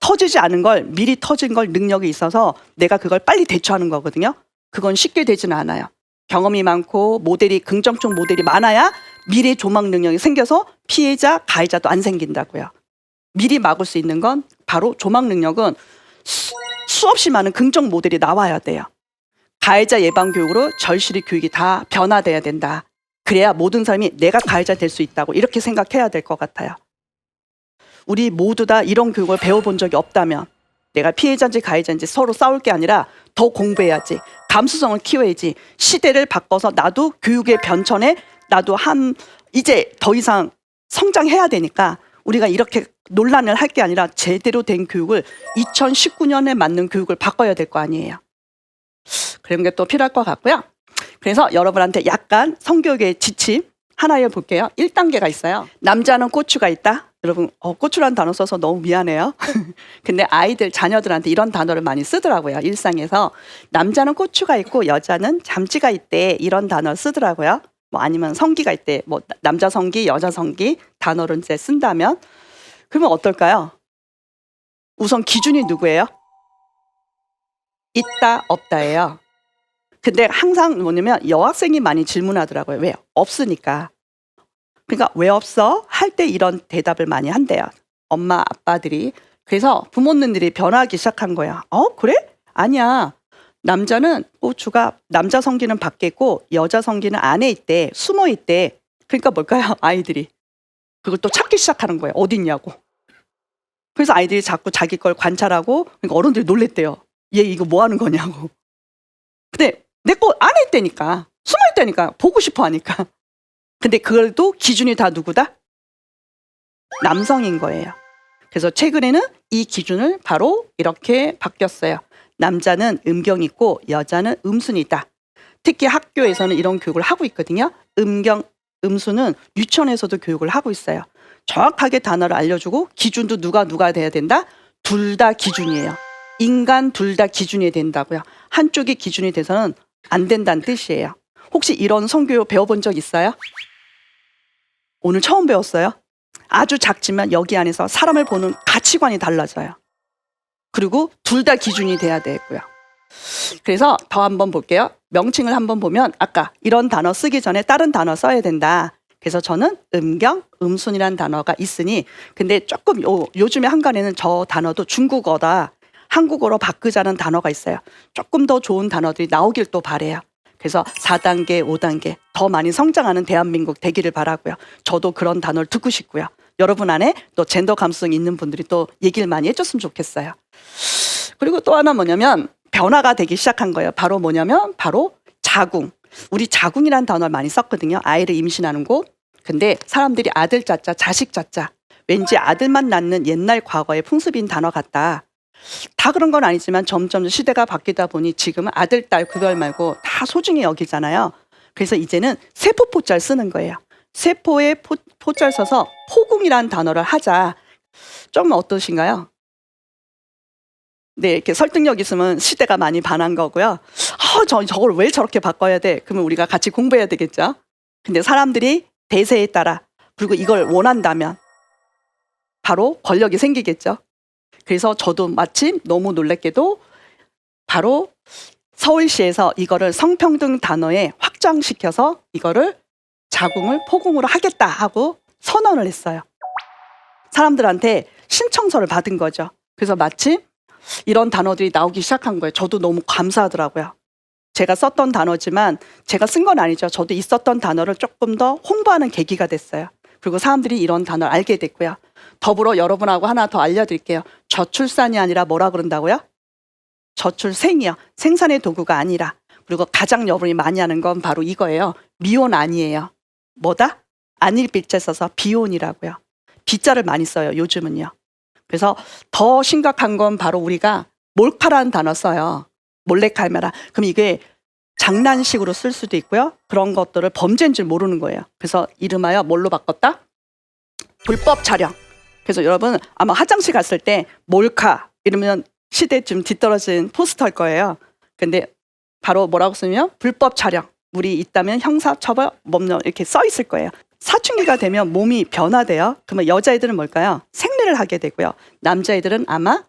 터지지 않은 걸 미리 터진 걸 능력이 있어서 내가 그걸 빨리 대처하는 거거든요. 그건 쉽게 되지는 않아요. 경험이 많고 모델이 긍정적 모델이 많아야 미래 조망 능력이 생겨서 피해자, 가해자도 안 생긴다고요. 미리 막을 수 있는 건 바로 조망 능력은 수없이 많은 긍정 모델이 나와야 돼요. 가해자 예방 교육으로 절실히 교육이 다 변화돼야 된다. 그래야 모든 사람이 내가 가해자 될 수 있다고 이렇게 생각해야 될 것 같아요. 우리 모두 다 이런 교육을 배워본 적이 없다면 내가 피해자인지 가해자인지 서로 싸울 게 아니라 더 공부해야지. 감수성을 키워야지. 시대를 바꿔서 나도 교육의 변천에 나도 이제 더 이상 성장해야 되니까 우리가 이렇게 논란을 할 게 아니라 제대로 된 교육을 2019년에 맞는 교육을 바꿔야 될 거 아니에요. 그런 게 또 필요할 것 같고요. 그래서 여러분한테 약간 성교육의 지침 하나 해볼게요. 1단계가 있어요. 남자는 고추가 있다. 여러분 고추란 단어 써서 너무 미안해요. 근데 아이들 자녀들한테 이런 단어를 많이 쓰더라고요. 일상에서 남자는 고추가 있고 여자는 잠지가 있대 이런 단어 쓰더라고요. 뭐 아니면 성기가 있대 뭐 남자 성기 여자 성기 단어를 이제 쓴다면 그러면 어떨까요? 우선 기준이 누구예요? 있다 없다예요. 근데 항상 뭐냐면 여학생이 많이 질문하더라고요. 왜? 없으니까. 그러니까 왜 없어? 할 때 이런 대답을 많이 한대요. 엄마 아빠들이. 그래서 부모님들이 변하기 시작한 거야. 그래? 아니야. 남자는 고추가 남자 성기는 밖에 있고 여자 성기는 안에 있대. 숨어 있대. 그러니까 뭘까요? 아이들이. 그걸 또 찾기 시작하는 거예요. 어디 있냐고. 그래서 아이들이 자꾸 자기 걸 관찰하고 그러니까 어른들이 놀랬대요. 얘 이거 뭐 하는 거냐고. 근데 내 거 안에 있다니까. 숨어 있다니까. 보고 싶어 하니까. 근데 그걸도 기준이 다 누구다? 남성인 거예요. 그래서 최근에는 이 기준을 바로 이렇게 바뀌었어요. 남자는 음경이 있고 여자는 음순이 있다. 특히 학교에서는 이런 교육을 하고 있거든요. 음경, 음수는 유치원에서도 교육을 하고 있어요. 정확하게 단어를 알려주고 기준도 누가 돼야 된다? 둘 다 기준이에요. 인간 둘 다 기준이 된다고요. 한쪽이 기준이 돼서는 안 된다는 뜻이에요. 혹시 이런 성교육 배워본 적 있어요? 오늘 처음 배웠어요? 아주 작지만 여기 안에서 사람을 보는 가치관이 달라져요. 그리고 둘 다 기준이 돼야 되고요. 그래서 더 한번 볼게요. 명칭을 한번 보면 아까 이런 단어 쓰기 전에 다른 단어 써야 된다. 그래서 저는 음경, 음순이라는 단어가 있으니 근데 조금 요즘에 한간에는 저 단어도 중국어다. 한국어로 바꾸자는 단어가 있어요. 조금 더 좋은 단어들이 나오길 또 바래요. 그래서 4단계, 5단계 더 많이 성장하는 대한민국 되기를 바라고요. 저도 그런 단어를 듣고 싶고요. 여러분 안에 또 젠더 감수성 있는 분들이 또 얘기를 많이 해줬으면 좋겠어요. 그리고 또 하나 뭐냐면 변화가 되기 시작한 거예요. 바로 뭐냐면 바로 자궁. 우리 자궁이라는 단어를 많이 썼거든요. 아이를 임신하는 곳. 근데 사람들이 아들 자자, 자식 자자. 왠지 아들만 낳는 옛날 과거의 풍습인 단어 같다. 다 그런 건 아니지만 점점 시대가 바뀌다 보니 지금은 아들, 딸 구별 말고 다 소중히 여기잖아요. 그래서 이제는 세포포자를 쓰는 거예요. 세포에 포자를 써서 포궁이라는 단어를 하자. 좀 어떠신가요? 네, 이렇게 설득력 있으면 시대가 많이 반한 거고요. 저걸 왜 저렇게 바꿔야 돼? 그러면 우리가 같이 공부해야 되겠죠? 근데 사람들이 대세에 따라 그리고 이걸 원한다면 바로 권력이 생기겠죠? 그래서 저도 마침 너무 놀랍게도 바로 서울시에서 이거를 성평등 단어에 확장시켜서 이거를 자궁을 포궁으로 하겠다 하고 선언을 했어요. 사람들한테 신청서를 받은 거죠. 그래서 마침 이런 단어들이 나오기 시작한 거예요. 저도 너무 감사하더라고요. 제가 썼던 단어지만 제가 쓴 건 아니죠. 저도 있었던 단어를 조금 더 홍보하는 계기가 됐어요. 그리고 사람들이 이런 단어를 알게 됐고요. 더불어 여러분하고 하나 더 알려드릴게요. 저출산이 아니라 뭐라 그런다고요? 저출생이요. 생산의 도구가 아니라. 그리고 가장 여러분이 많이 하는 건 바로 이거예요. 미혼 아니에요. 뭐다? 안일 빛자 써서 비혼이라고요. 비자를 많이 써요. 요즘은요. 그래서 더 심각한 건 바로 우리가 몰카라는 단어 써요. 몰래카메라. 그럼 이게 장난식으로 쓸 수도 있고요. 그런 것들을 범죄인 줄 모르는 거예요. 그래서 이름하여 뭘로 바꿨다? 불법 촬영. 그래서 여러분 아마 화장실 갔을 때 몰카 이러면 시대 좀 뒤떨어진 포스터일 거예요. 근데 바로 뭐라고 쓰면 불법 촬영. 물이 있다면 형사처벌 법령 이렇게 써 있을 거예요. 사춘기가 되면 몸이 변화돼요. 그러면 여자애들은 뭘까요? 생리를 하게 되고요. 남자애들은 아마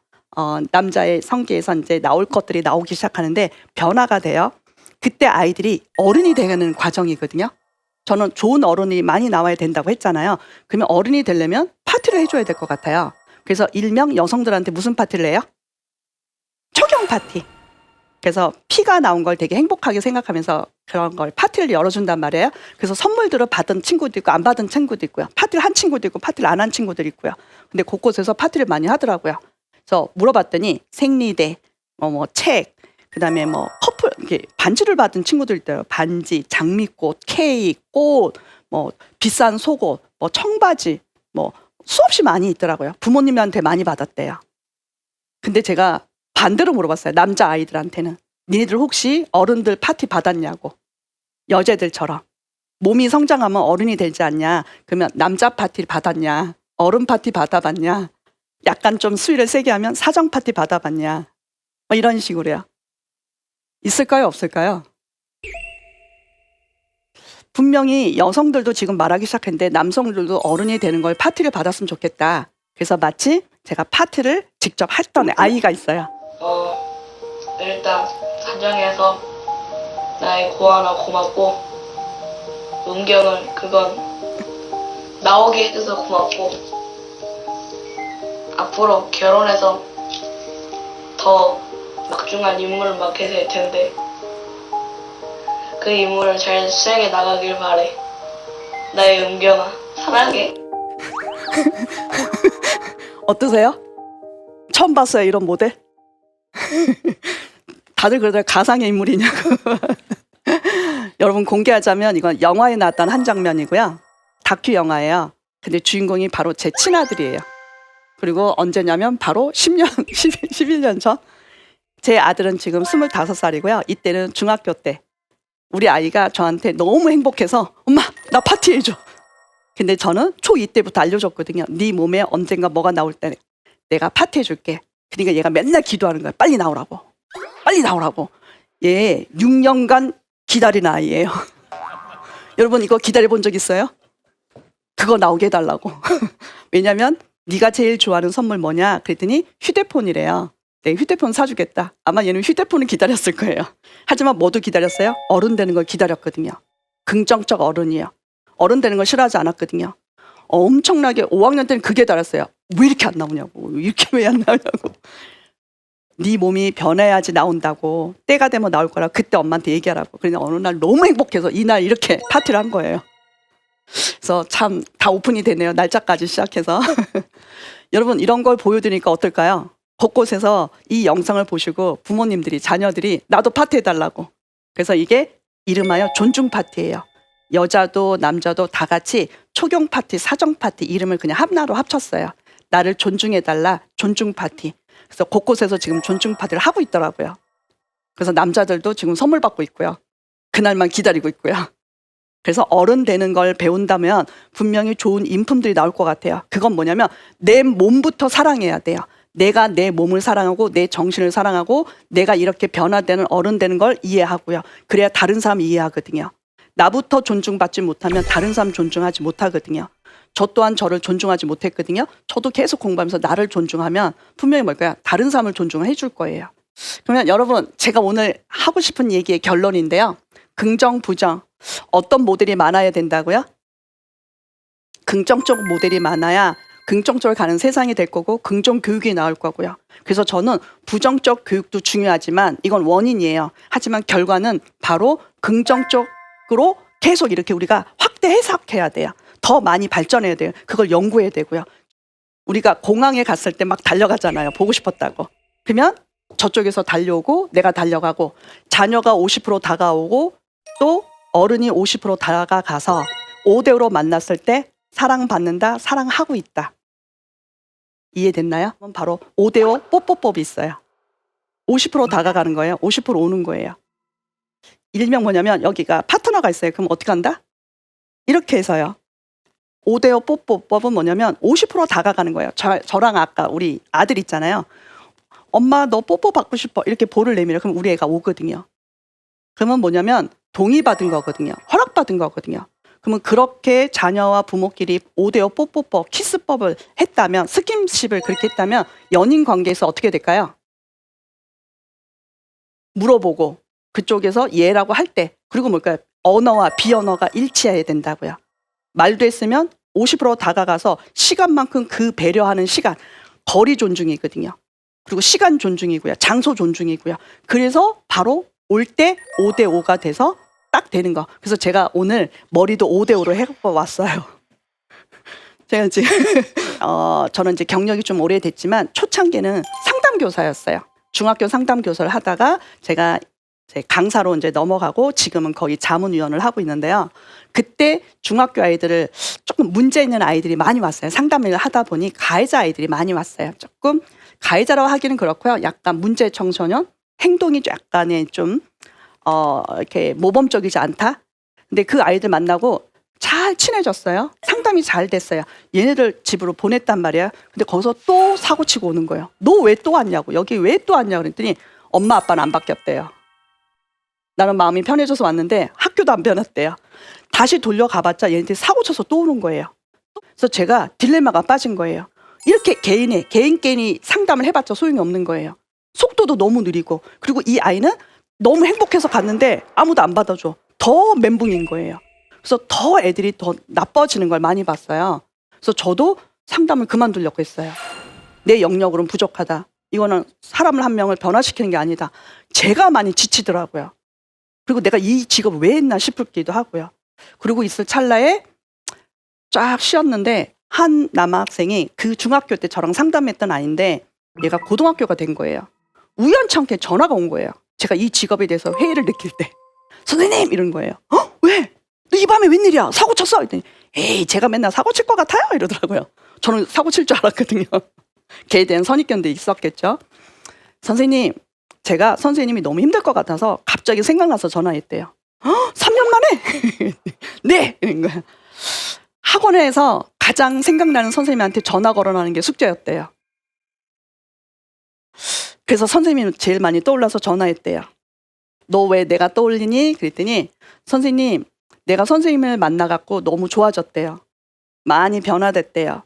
남자의 성기에서 이제 나올 것들이 나오기 시작하는데 변화가 돼요. 그때 아이들이 어른이 되는 과정이거든요. 저는 좋은 어른이 많이 나와야 된다고 했잖아요. 그러면 어른이 되려면 파티를 해줘야 될 것 같아요. 그래서 일명 여성들한테 무슨 파티를 해요? 초경 파티. 그래서 피가 나온 걸 되게 행복하게 생각하면서 그런 걸 파티를 열어준단 말이에요. 그래서 선물들을 받은 친구도 있고 안 받은 친구도 있고요. 파티를 한 친구도 있고 파티를 안 한 친구도 있고요. 근데 곳곳에서 파티를 많이 하더라고요. 그래서 물어봤더니 생리대, 책, 그다음에 커플 이렇게 반지를 받은 친구들 있대요. 반지, 장미꽃, 케이크, 꽃, 비싼 속옷, 청바지, 수없이 많이 있더라고요. 부모님한테 많이 받았대요. 근데 제가 반대로 물어봤어요. 남자 아이들한테는 니네들 혹시 어른들 파티 받았냐고. 여자들처럼 몸이 성장하면 어른이 되지 않냐. 그러면 남자 파티를 받았냐. 어른 파티 받아봤냐? 약간 좀 수위를 세게 하면 사정 파티 받아봤냐? 뭐 이런 식으로요. 있을까요? 없을까요? 분명히 여성들도 지금 말하기 시작했는데 남성들도 어른이 되는 걸 파티를 받았으면 좋겠다. 그래서 마치 제가 파티를 직접 했던 아이가 있어요. 일단 사정해서 나의 고아나 고맙고 은경은 그건 나오게 해줘서 고맙고 앞으로 결혼해서 더 막중한 임무를 맡게 될 텐데 그 임무를 잘 수행해 나가길 바래. 나의 은경아 사랑해. 어떠세요? 처음 봤어요, 이런 모델? 다들 그러더라고요. 가상의 인물이냐고. 여러분 공개하자면 이건 영화에 나왔던 한 장면이고요. 다큐 영화예요. 근데 주인공이 바로 제 친아들이에요. 그리고 언제냐면 바로 10년, 11년 전. 제 아들은 지금 25살이고요. 이때는 중학교 때. 우리 아이가 저한테 너무 행복해서 엄마 나 파티해줘. 근데 저는 초2 때부터 알려줬거든요. 네 몸에 언젠가 뭐가 나올 때 내가 파티해줄게. 그러니까 얘가 맨날 기도하는 거야. 빨리 나오라고. 빨리 나오라고. 얘 6년간 기다린 아이예요. 여러분 이거 기다려본 적 있어요? 그거 나오게 해달라고. 왜냐면 네가 제일 좋아하는 선물 뭐냐? 그랬더니 휴대폰이래요. 네, 휴대폰 사주겠다. 아마 얘는 휴대폰을 기다렸을 거예요. 하지만 뭐도 기다렸어요? 어른 되는 걸 기다렸거든요. 긍정적 어른이에요. 어른 되는 걸 싫어하지 않았거든요. 엄청나게 5학년 때는 그게 달았어요. 왜 이렇게 안 나오냐고. 이렇게 왜 안 나오냐고. 네 몸이 변해야지 나온다고. 때가 되면 나올 거라 그때 엄마한테 얘기하라고. 그러니 어느 날 너무 행복해서 이날 이렇게 파티를 한 거예요. 그래서 참 다 오픈이 되네요. 날짜까지 시작해서. 여러분 이런 걸 보여드리니까 어떨까요? 곳곳에서 이 영상을 보시고 부모님들이 자녀들이 나도 파티 해달라고. 그래서 이게 이름하여 존중 파티예요. 여자도 남자도 다 같이 초경 파티, 사정 파티 이름을 그냥 하나로 합쳤어요. 나를 존중해달라 존중 파티. 그래서 곳곳에서 지금 존중 파티를 하고 있더라고요. 그래서 남자들도 지금 선물 받고 있고요. 그날만 기다리고 있고요. 그래서 어른 되는 걸 배운다면 분명히 좋은 인품들이 나올 것 같아요. 그건 뭐냐면 내 몸부터 사랑해야 돼요. 내가 내 몸을 사랑하고 내 정신을 사랑하고 내가 이렇게 변화되는 어른 되는 걸 이해하고요. 그래야 다른 사람 이해하거든요. 나부터 존중받지 못하면 다른 사람 존중하지 못하거든요. 저 또한 저를 존중하지 못했거든요. 저도 계속 공부하면서 나를 존중하면 분명히 뭘까요? 다른 사람을 존중해 줄 거예요. 그러면 여러분 제가 오늘 하고 싶은 얘기의 결론인데요. 긍정, 부정 어떤 모델이 많아야 된다고요? 긍정적 모델이 많아야 긍정적으로 가는 세상이 될 거고 긍정 교육이 나올 거고요. 그래서 저는 부정적 교육도 중요하지만 이건 원인이에요. 하지만 결과는 바로 긍정적으로 계속 이렇게 우리가 확대 해석해야 돼요. 더 많이 발전해야 돼요. 그걸 연구해야 되고요. 우리가 공항에 갔을 때 막 달려가잖아요. 보고 싶었다고. 그러면 저쪽에서 달려오고 내가 달려가고 자녀가 50% 다가오고 또 어른이 50% 다가가서 5대5로 만났을 때 사랑받는다, 사랑하고 있다. 이해됐나요? 바로 5대5 뽀뽀법이 있어요. 50% 다가가는 거예요. 50% 오는 거예요. 일명 뭐냐면 여기가 파트너가 있어요. 그럼 어떻게 한다? 이렇게 해서요. 5대5 뽀뽀법은 뭐냐면 50% 다가가는 거예요. 저랑 아까 우리 아들 있잖아요. 엄마 너 뽀뽀 받고 싶어. 이렇게 볼을 내밀어. 그럼 우리 애가 오거든요. 그러면 뭐냐면 동의받은 거거든요. 허락받은 거거든요. 그러면 그렇게 자녀와 부모끼리 5대5 뽀뽀법, 키스법을 했다면, 스킨십을 그렇게 했다면 연인 관계에서 어떻게 될까요? 물어보고 그쪽에서 예라고 할 때, 그리고 뭘까요? 언어와 비언어가 일치해야 된다고요. 말도 했으면 50% 다가가서 시간만큼 그 배려하는 시간, 거리 존중이거든요. 그리고 시간 존중이고요. 장소 존중이고요. 그래서 바로 올 때 5대5가 돼서 딱 되는 거. 그래서 제가 오늘 머리도 5대5로 해갖고 왔어요. 제가 지금 저는 이제 경력이 좀 오래됐지만 초창기는 상담교사였어요. 중학교 상담교사를 하다가 제가 강사로 이제 넘어가고 지금은 거의 자문위원을 하고 있는데요. 그때 중학교 아이들을 조금 문제 있는 아이들이 많이 왔어요. 상담을 하다 보니 가해자 아이들이 많이 왔어요. 조금 가해자라고 하기는 그렇고요. 약간 문제 청소년 행동이 약간의 좀 이렇게 모범적이지 않다. 근데 그 아이들 만나고 잘 친해졌어요. 상담이 잘 됐어요. 얘네들 집으로 보냈단 말이야. 근데 거기서 또 사고 치고 오는 거예요. 너 왜 또 왔냐고. 여기 왜 또 왔냐고 그랬더니 엄마 아빠는 안 바뀌었대요. 나는 마음이 편해져서 왔는데 학교도 안 변했대요. 다시 돌려가봤자 얘네들이 사고 쳐서 또 오는 거예요. 그래서 제가 딜레마가 빠진 거예요. 이렇게 개인이 상담을 해봤자 소용이 없는 거예요. 속도도 너무 느리고, 그리고 이 아이는 너무 행복해서 갔는데 아무도 안 받아줘. 더 멘붕인 거예요. 그래서 더 애들이 더 나빠지는 걸 많이 봤어요. 그래서 저도 상담을 그만두려고 했어요. 내 영역으로는 부족하다. 이거는 사람을 한 명을 변화시키는 게 아니다. 제가 많이 지치더라고요. 그리고 내가 이 직업을 왜 했나 싶기도 하고요. 그러고 있을 찰나에 쫙 쉬었는데 한 남학생이 그 중학교 때 저랑 상담했던 아이인데 얘가 고등학교가 된 거예요. 우연찮게 전화가 온 거예요. 제가 이 직업에 대해서 회의를 느낄 때. 선생님! 이런 거예요. 왜? 너 이 밤에 웬일이야? 사고 쳤어? 이랬더니 에이 제가 맨날 사고 칠 것 같아요? 이러더라고요. 저는 사고 칠 줄 알았거든요. 걔에 대한 선입견도 있었겠죠. 선생님, 제가 선생님이 너무 힘들 것 같아서 갑자기 생각나서 전화했대요. 3년 만에? 네! 이런 거예요. 학원에서 가장 생각나는 선생님한테 전화 걸어나는 게 숙제였대요. 그래서 선생님은 제일 많이 떠올라서 전화했대요. 너 왜 내가 떠올리니? 그랬더니 선생님, 내가 선생님을 만나갖고 너무 좋아졌대요. 많이 변화됐대요.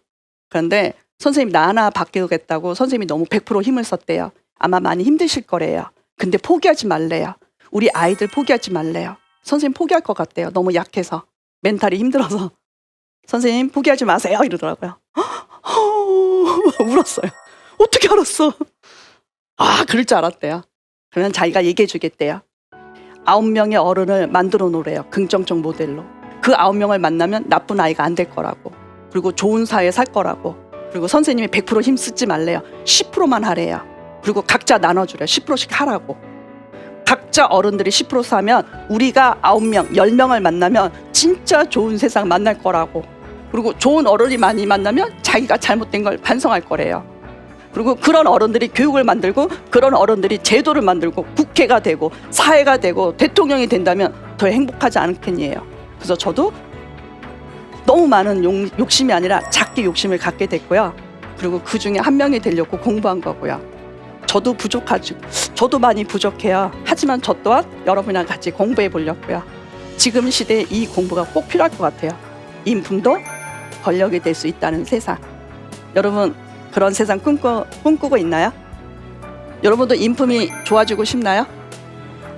그런데 선생님 나 하나 바뀌겠다고 선생님이 너무 100% 힘을 썼대요. 아마 많이 힘드실 거래요. 근데 포기하지 말래요. 우리 아이들 포기하지 말래요. 선생님 포기할 것 같대요. 너무 약해서. 멘탈이 힘들어서. 선생님 포기하지 마세요. 이러더라고요. 울었어요. 어떻게 알았어? 아, 그럴 줄 알았대요. 그러면 자기가 얘기해 주겠대요. 9명의 어른을 만들어 놓으래요. 긍정적 모델로. 그 9명을 만나면 나쁜 아이가 안 될 거라고. 그리고 좋은 사회 살 거라고. 그리고 선생님이 100% 힘 쓰지 말래요. 10%만 하래요. 그리고 각자 나눠주래요. 10%씩 하라고. 각자 어른들이 10% 사면 우리가 9명, 10명을 만나면 진짜 좋은 세상 만날 거라고. 그리고 좋은 어른이 많이 만나면 자기가 잘못된 걸 반성할 거래요. 그리고 그런 어른들이 교육을 만들고 그런 어른들이 제도를 만들고 국회가 되고 사회가 되고 대통령이 된다면 더 행복하지 않겠니에요. 그래서 저도 너무 많은 욕심이 아니라 작게 욕심을 갖게 됐고요. 그리고 그 중에 한 명이 되려고 공부한 거고요. 저도 저도 많이 부족해요. 하지만 저 또한 여러분이랑 같이 공부해 보려고요. 지금 시대에 이 공부가 꼭 필요할 것 같아요. 인품도 권력이 될 수 있다는 세상. 여러분 그런 세상 꿈꾸고 있나요? 여러분도 인품이 좋아지고 싶나요?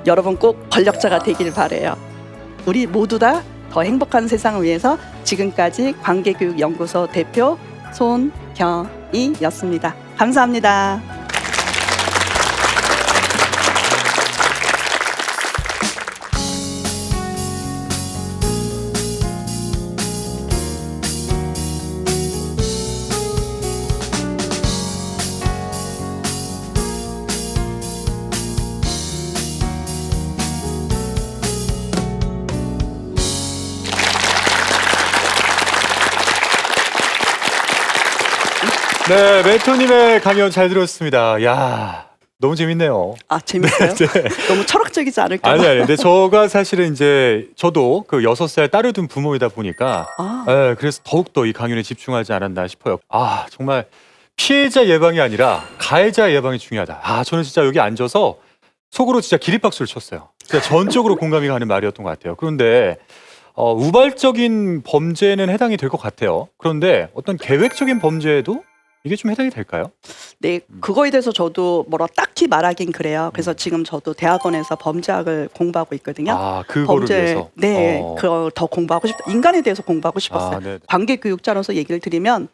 여러분 꼭 권력자가 되길 바라요. 우리 모두 다 더 행복한 세상을 위해서 지금까지 관계교육연구소 대표 손경희였습니다. 감사합니다. 네, 멘토님의 강연 잘 들었습니다. 야, 너무 재밌네요. 아, 재밌어요? 네. 너무 철학적이지 않을까? 아니. 근데 저가 사실은 저도 그 6살 딸을 둔 부모이다 보니까, 그래서 더욱더 이 강연에 집중하지 않았나 싶어요. 아, 정말 피해자 예방이 아니라 가해자 예방이 중요하다. 아, 저는 진짜 여기 앉아서 속으로 진짜 기립박수를 쳤어요. 진짜 전적으로 공감이 가는 말이었던 것 같아요. 그런데, 우발적인 범죄는 해당이 될 것 같아요. 그런데 어떤 계획적인 범죄에도 이게 좀 해당이 될까요? 네, 그거에 대해서 저도 딱히 말하긴 그래요. 그래서 지금 저도 대학원에서 범죄학을 공부하고 있거든요. 아, 그거를 위해서? 네, 그걸 더 공부하고 싶다. 인간에 대해서 공부하고 싶었어요. 네. 관계교육자로서 얘기를 드리면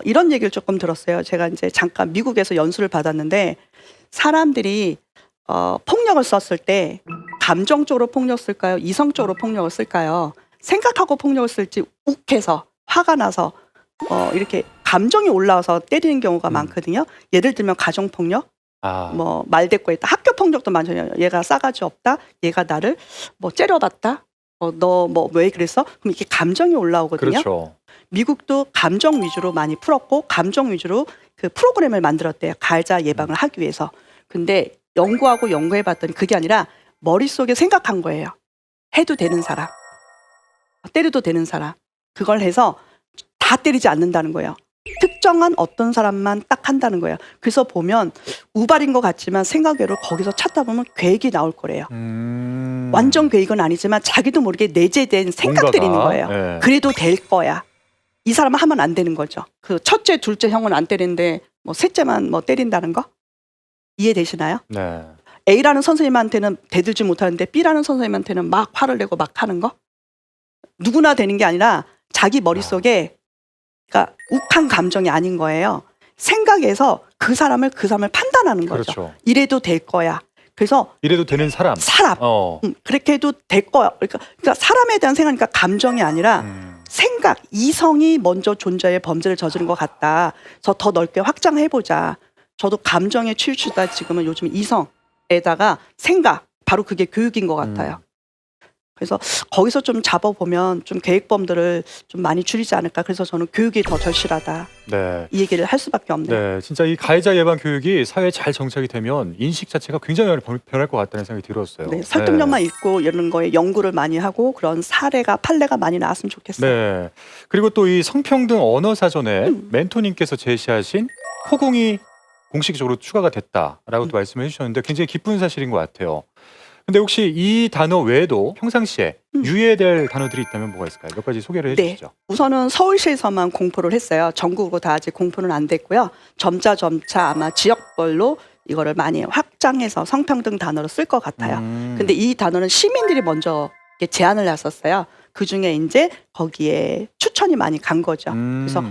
이런 얘기를 조금 들었어요. 제가 이제 잠깐 미국에서 연수를 받았는데 사람들이 폭력을 썼을 때 감정적으로 폭력 쓸까요? 이성적으로 폭력을 쓸까요? 생각하고 폭력을 쓸지 욱해서 화가 나서 이렇게 감정이 올라와서 때리는 경우가 많거든요. 예를 들면 가정폭력, 뭐 말대꾸했다, 학교폭력도 많잖아요. 얘가 싸가지 없다, 얘가 나를 뭐 째려봤다, 너 뭐 왜 그랬어? 그럼 이렇게 감정이 올라오거든요. 그렇죠. 미국도 감정 위주로 많이 풀었고 감정 위주로 그 프로그램을 만들었대요. 가해자 예방을 하기 위해서. 근데 연구해봤더니 그게 아니라 머릿속에 생각한 거예요. 해도 되는 사람. 때려도 되는 사람. 그걸 해서 다 때리지 않는다는 거예요. 특정한 어떤 사람만 딱 한다는 거예요. 그래서 보면 우발인 것 같지만 생각외로 거기서 찾다 보면 계획이 나올 거래요. 완전 계획은 아니지만 자기도 모르게 내재된 생각들이 있는 거예요. 네. 그래도 될 거야. 이 사람은 하면 안 되는 거죠. 그 첫째, 둘째 형은 안 때리는데 뭐 셋째만 뭐 때린다는 거? 이해되시나요? 네. A라는 선생님한테는 대들지 못하는데 B라는 선생님한테는 막 화를 내고 막 하는 거? 누구나 되는 게 아니라 자기 머릿속에 그러니까 욱한 감정이 아닌 거예요. 생각에서 그 사람을 판단하는 거죠. 그렇죠. 이래도 될 거야. 그래서 이래도 되는 사람. 그렇게 해도 될 거야. 그러니까 사람에 대한 생각이니까 감정이 아니라 생각, 이성이 먼저 존재의 범죄를 저지른 것 같다. 그래서 더 넓게 확장해보자. 저도 감정에 치우치다 지금은 요즘 이성에다가 생각, 바로 그게 교육인 것 같아요. 그래서 거기서 좀 잡아보면 좀 계획범들을 좀 많이 줄이지 않을까. 그래서 저는 교육이 더 절실하다. 네. 이 얘기를 할 수밖에 없네요. 네, 진짜 이 가해자 예방 교육이 사회에 잘 정착이 되면 인식 자체가 굉장히 많이 변할 것 같다는 생각이 들었어요. 네, 설득력만 있고 이런 거에 연구를 많이 하고 그런 판례가 많이 나왔으면 좋겠어요. 네. 그리고 또 이 성평등 언어 사전에 멘토님께서 제시하신 호공이 공식적으로 추가가 됐다라고 또 말씀을 해주셨는데 굉장히 기쁜 사실인 것 같아요. 근데 혹시 이 단어 외에도 평상시에 유의해야 될 단어들이 있다면 뭐가 있을까요? 몇 가지 소개를 해주시죠. 우선은 서울시에서만 공포를 했어요. 전국으로 다 아직 공포는 안 됐고요. 점차 아마 지역별로 이거를 많이 확장해서 성평등 단어로 쓸 것 같아요. 근데 이 단어는 시민들이 먼저 이렇게 제안을 했었어요. 그 중에 이제 거기에 추천이 많이 간 거죠. 그래서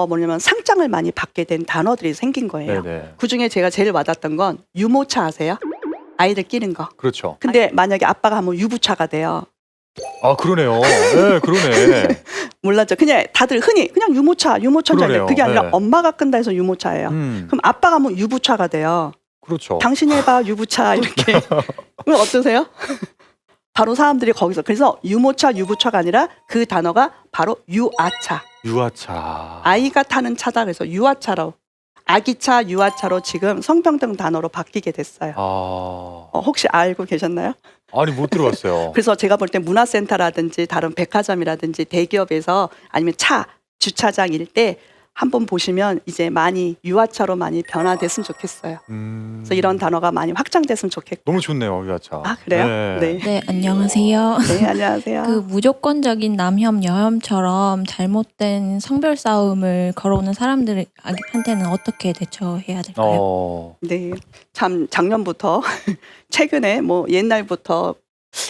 뭐냐면 상장을 많이 받게 된 단어들이 생긴 거예요. 네네. 그 중에 제가 제일 와닿았던 건 유모차 아세요? 아이들 끼는 거. 그렇죠. 근데 만약에 아빠가 하면 유부차가 돼요. 아, 그러네요. 네, 그러네. 몰랐죠. 그냥 다들 흔히 그냥 유모차인 줄 알아요. 그러네요. 그게 아니라 네. 엄마가 끈다 해서 유모차예요. 그럼 아빠가 하면 유부차가 돼요. 그렇죠. 당신이 해봐 유부차 이렇게. 그럼 어떠세요? 바로 사람들이 거기서 그래서 유모차 유부차가 아니라 그 단어가 바로 유아차. 유아차. 아이가 타는 차다 그래서 유아차로 아기차 유아차로 지금 성평등 단어로 바뀌게 됐어요. 혹시 알고 계셨나요? 아니 못 들어봤어요. 그래서 제가 볼 때 문화센터라든지 다른 백화점이라든지 대기업에서 아니면 주차장일 때 한번 보시면 이제 많이 유아차로 많이 변화됐으면 좋겠어요. 그래서 이런 단어가 많이 확장됐으면 좋겠고. 너무 좋네요, 유아차. 아, 그래요? 네. 네, 안녕하세요. 네, 안녕하세요. 그 무조건적인 남혐, 여혐처럼 잘못된 성별 싸움을 걸어오는 사람들한테는 어떻게 대처해야 될까요? 네, 참 작년부터 최근에 뭐 옛날부터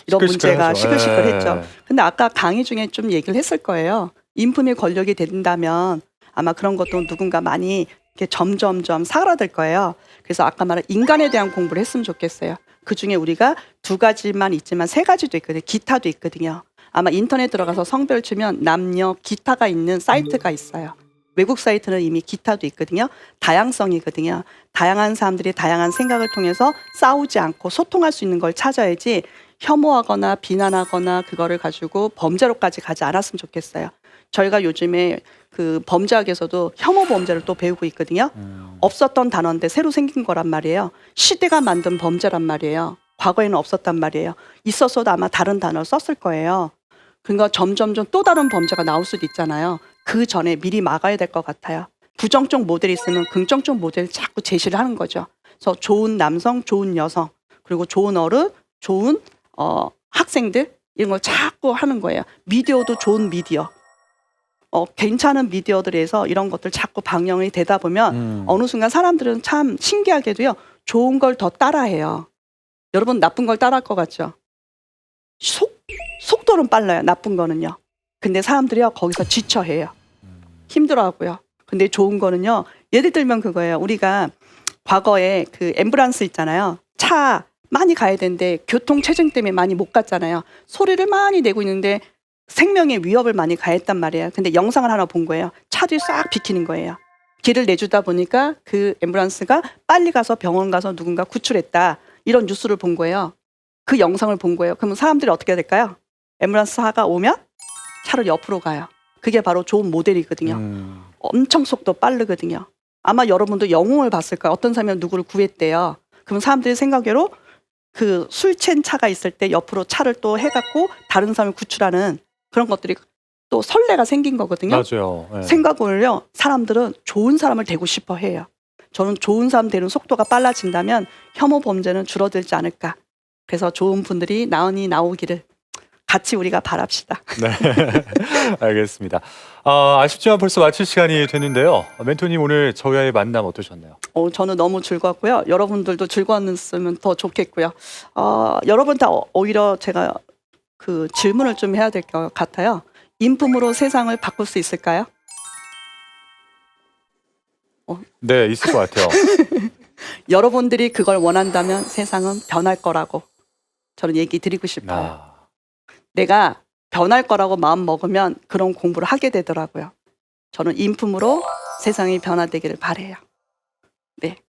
이런 문제가 시끌시끌하죠. 시끌시끌했죠. 근데 아까 강의 중에 좀 얘기를 했을 거예요. 인품이 권력이 된다면 아마 그런 것도 누군가 많이 이렇게 점점점 사그라들 거예요. 그래서 아까 말한 인간에 대한 공부를 했으면 좋겠어요. 그 중에 우리가 2가지만 있지만 3가지도 있거든요. 기타도 있거든요. 아마 인터넷 들어가서 성별 치면 남녀 기타가 있는 사이트가 있어요. 외국 사이트는 이미 기타도 있거든요. 다양성이거든요. 다양한 사람들이 다양한 생각을 통해서 싸우지 않고 소통할 수 있는 걸 찾아야지 혐오하거나 비난하거나 그거를 가지고 범죄로까지 가지 않았으면 좋겠어요. 저희가 요즘에 그 범죄학에서도 혐오 범죄를 또 배우고 있거든요. 없었던 단어인데 새로 생긴 거란 말이에요. 시대가 만든 범죄란 말이에요. 과거에는 없었단 말이에요. 있었어도 아마 다른 단어를 썼을 거예요. 그러니까 점점점 또 다른 범죄가 나올 수도 있잖아요. 그 전에 미리 막아야 될 것 같아요. 부정적 모델이 있으면 긍정적 모델을 자꾸 제시를 하는 거죠. 그래서 좋은 남성, 좋은 여성, 그리고 좋은 어른, 좋은 학생들 이런 걸 자꾸 하는 거예요. 미디어도 좋은 미디어. 괜찮은 미디어들에서 이런 것들 자꾸 방영이 되다 보면 어느 순간 사람들은 참 신기하게도요. 좋은 걸 더 따라해요. 여러분 나쁜 걸 따라할 것 같죠? 속도는 빨라요. 나쁜 거는요. 근데 사람들이요. 거기서 지쳐해요. 힘들어하고요. 근데 좋은 거는요. 예를 들면 그거예요. 우리가 과거에 그 앰뷸런스 있잖아요. 차 많이 가야 되는데 교통 체증 때문에 많이 못 갔잖아요. 소리를 많이 내고 있는데 생명의 위협을 많이 가했단 말이에요. 근데 영상을 하나 본 거예요. 차들이 싹 비키는 거예요. 길을 내주다 보니까 그 앰뷸런스가 빨리 가서 병원 가서 누군가 구출했다. 이런 뉴스를 본 거예요. 그 영상을 본 거예요. 그러면 사람들이 어떻게 해야 될까요? 앰뷸런스가 오면 차를 옆으로 가요. 그게 바로 좋은 모델이거든요. 엄청 속도 빠르거든요. 아마 여러분도 영웅을 봤을 거예요. 어떤 사람이 누구를 구했대요. 그럼 사람들이 생각외로 그 술 취한 차가 있을 때 옆으로 차를 또 해갖고 다른 사람을 구출하는 그런 것들이 또 선례가 생긴 거거든요. 맞아요. 네. 생각을요, 사람들은 좋은 사람을 되고 싶어 해요. 저는 좋은 사람 되는 속도가 빨라진다면 혐오 범죄는 줄어들지 않을까. 그래서 좋은 분들이 나은이 나오기를 같이 우리가 바랍시다. 네. 알겠습니다. 아쉽지만 벌써 마칠 시간이 됐는데요. 멘토님 오늘 저희와의 만남 어떠셨나요? 저는 너무 즐거웠고요. 여러분들도 즐거웠으면 더 좋겠고요. 여러분 다 오히려 제가 그 질문을 좀 해야 될 것 같아요. 인품으로 세상을 바꿀 수 있을까요? 네, 있을 것 같아요. 여러분들이 그걸 원한다면 세상은 변할 거라고 저는 얘기 드리고 싶어요. 아, 내가 변할 거라고 마음 먹으면 그런 공부를 하게 되더라고요. 저는 인품으로 세상이 변화되기를 바래요. 네,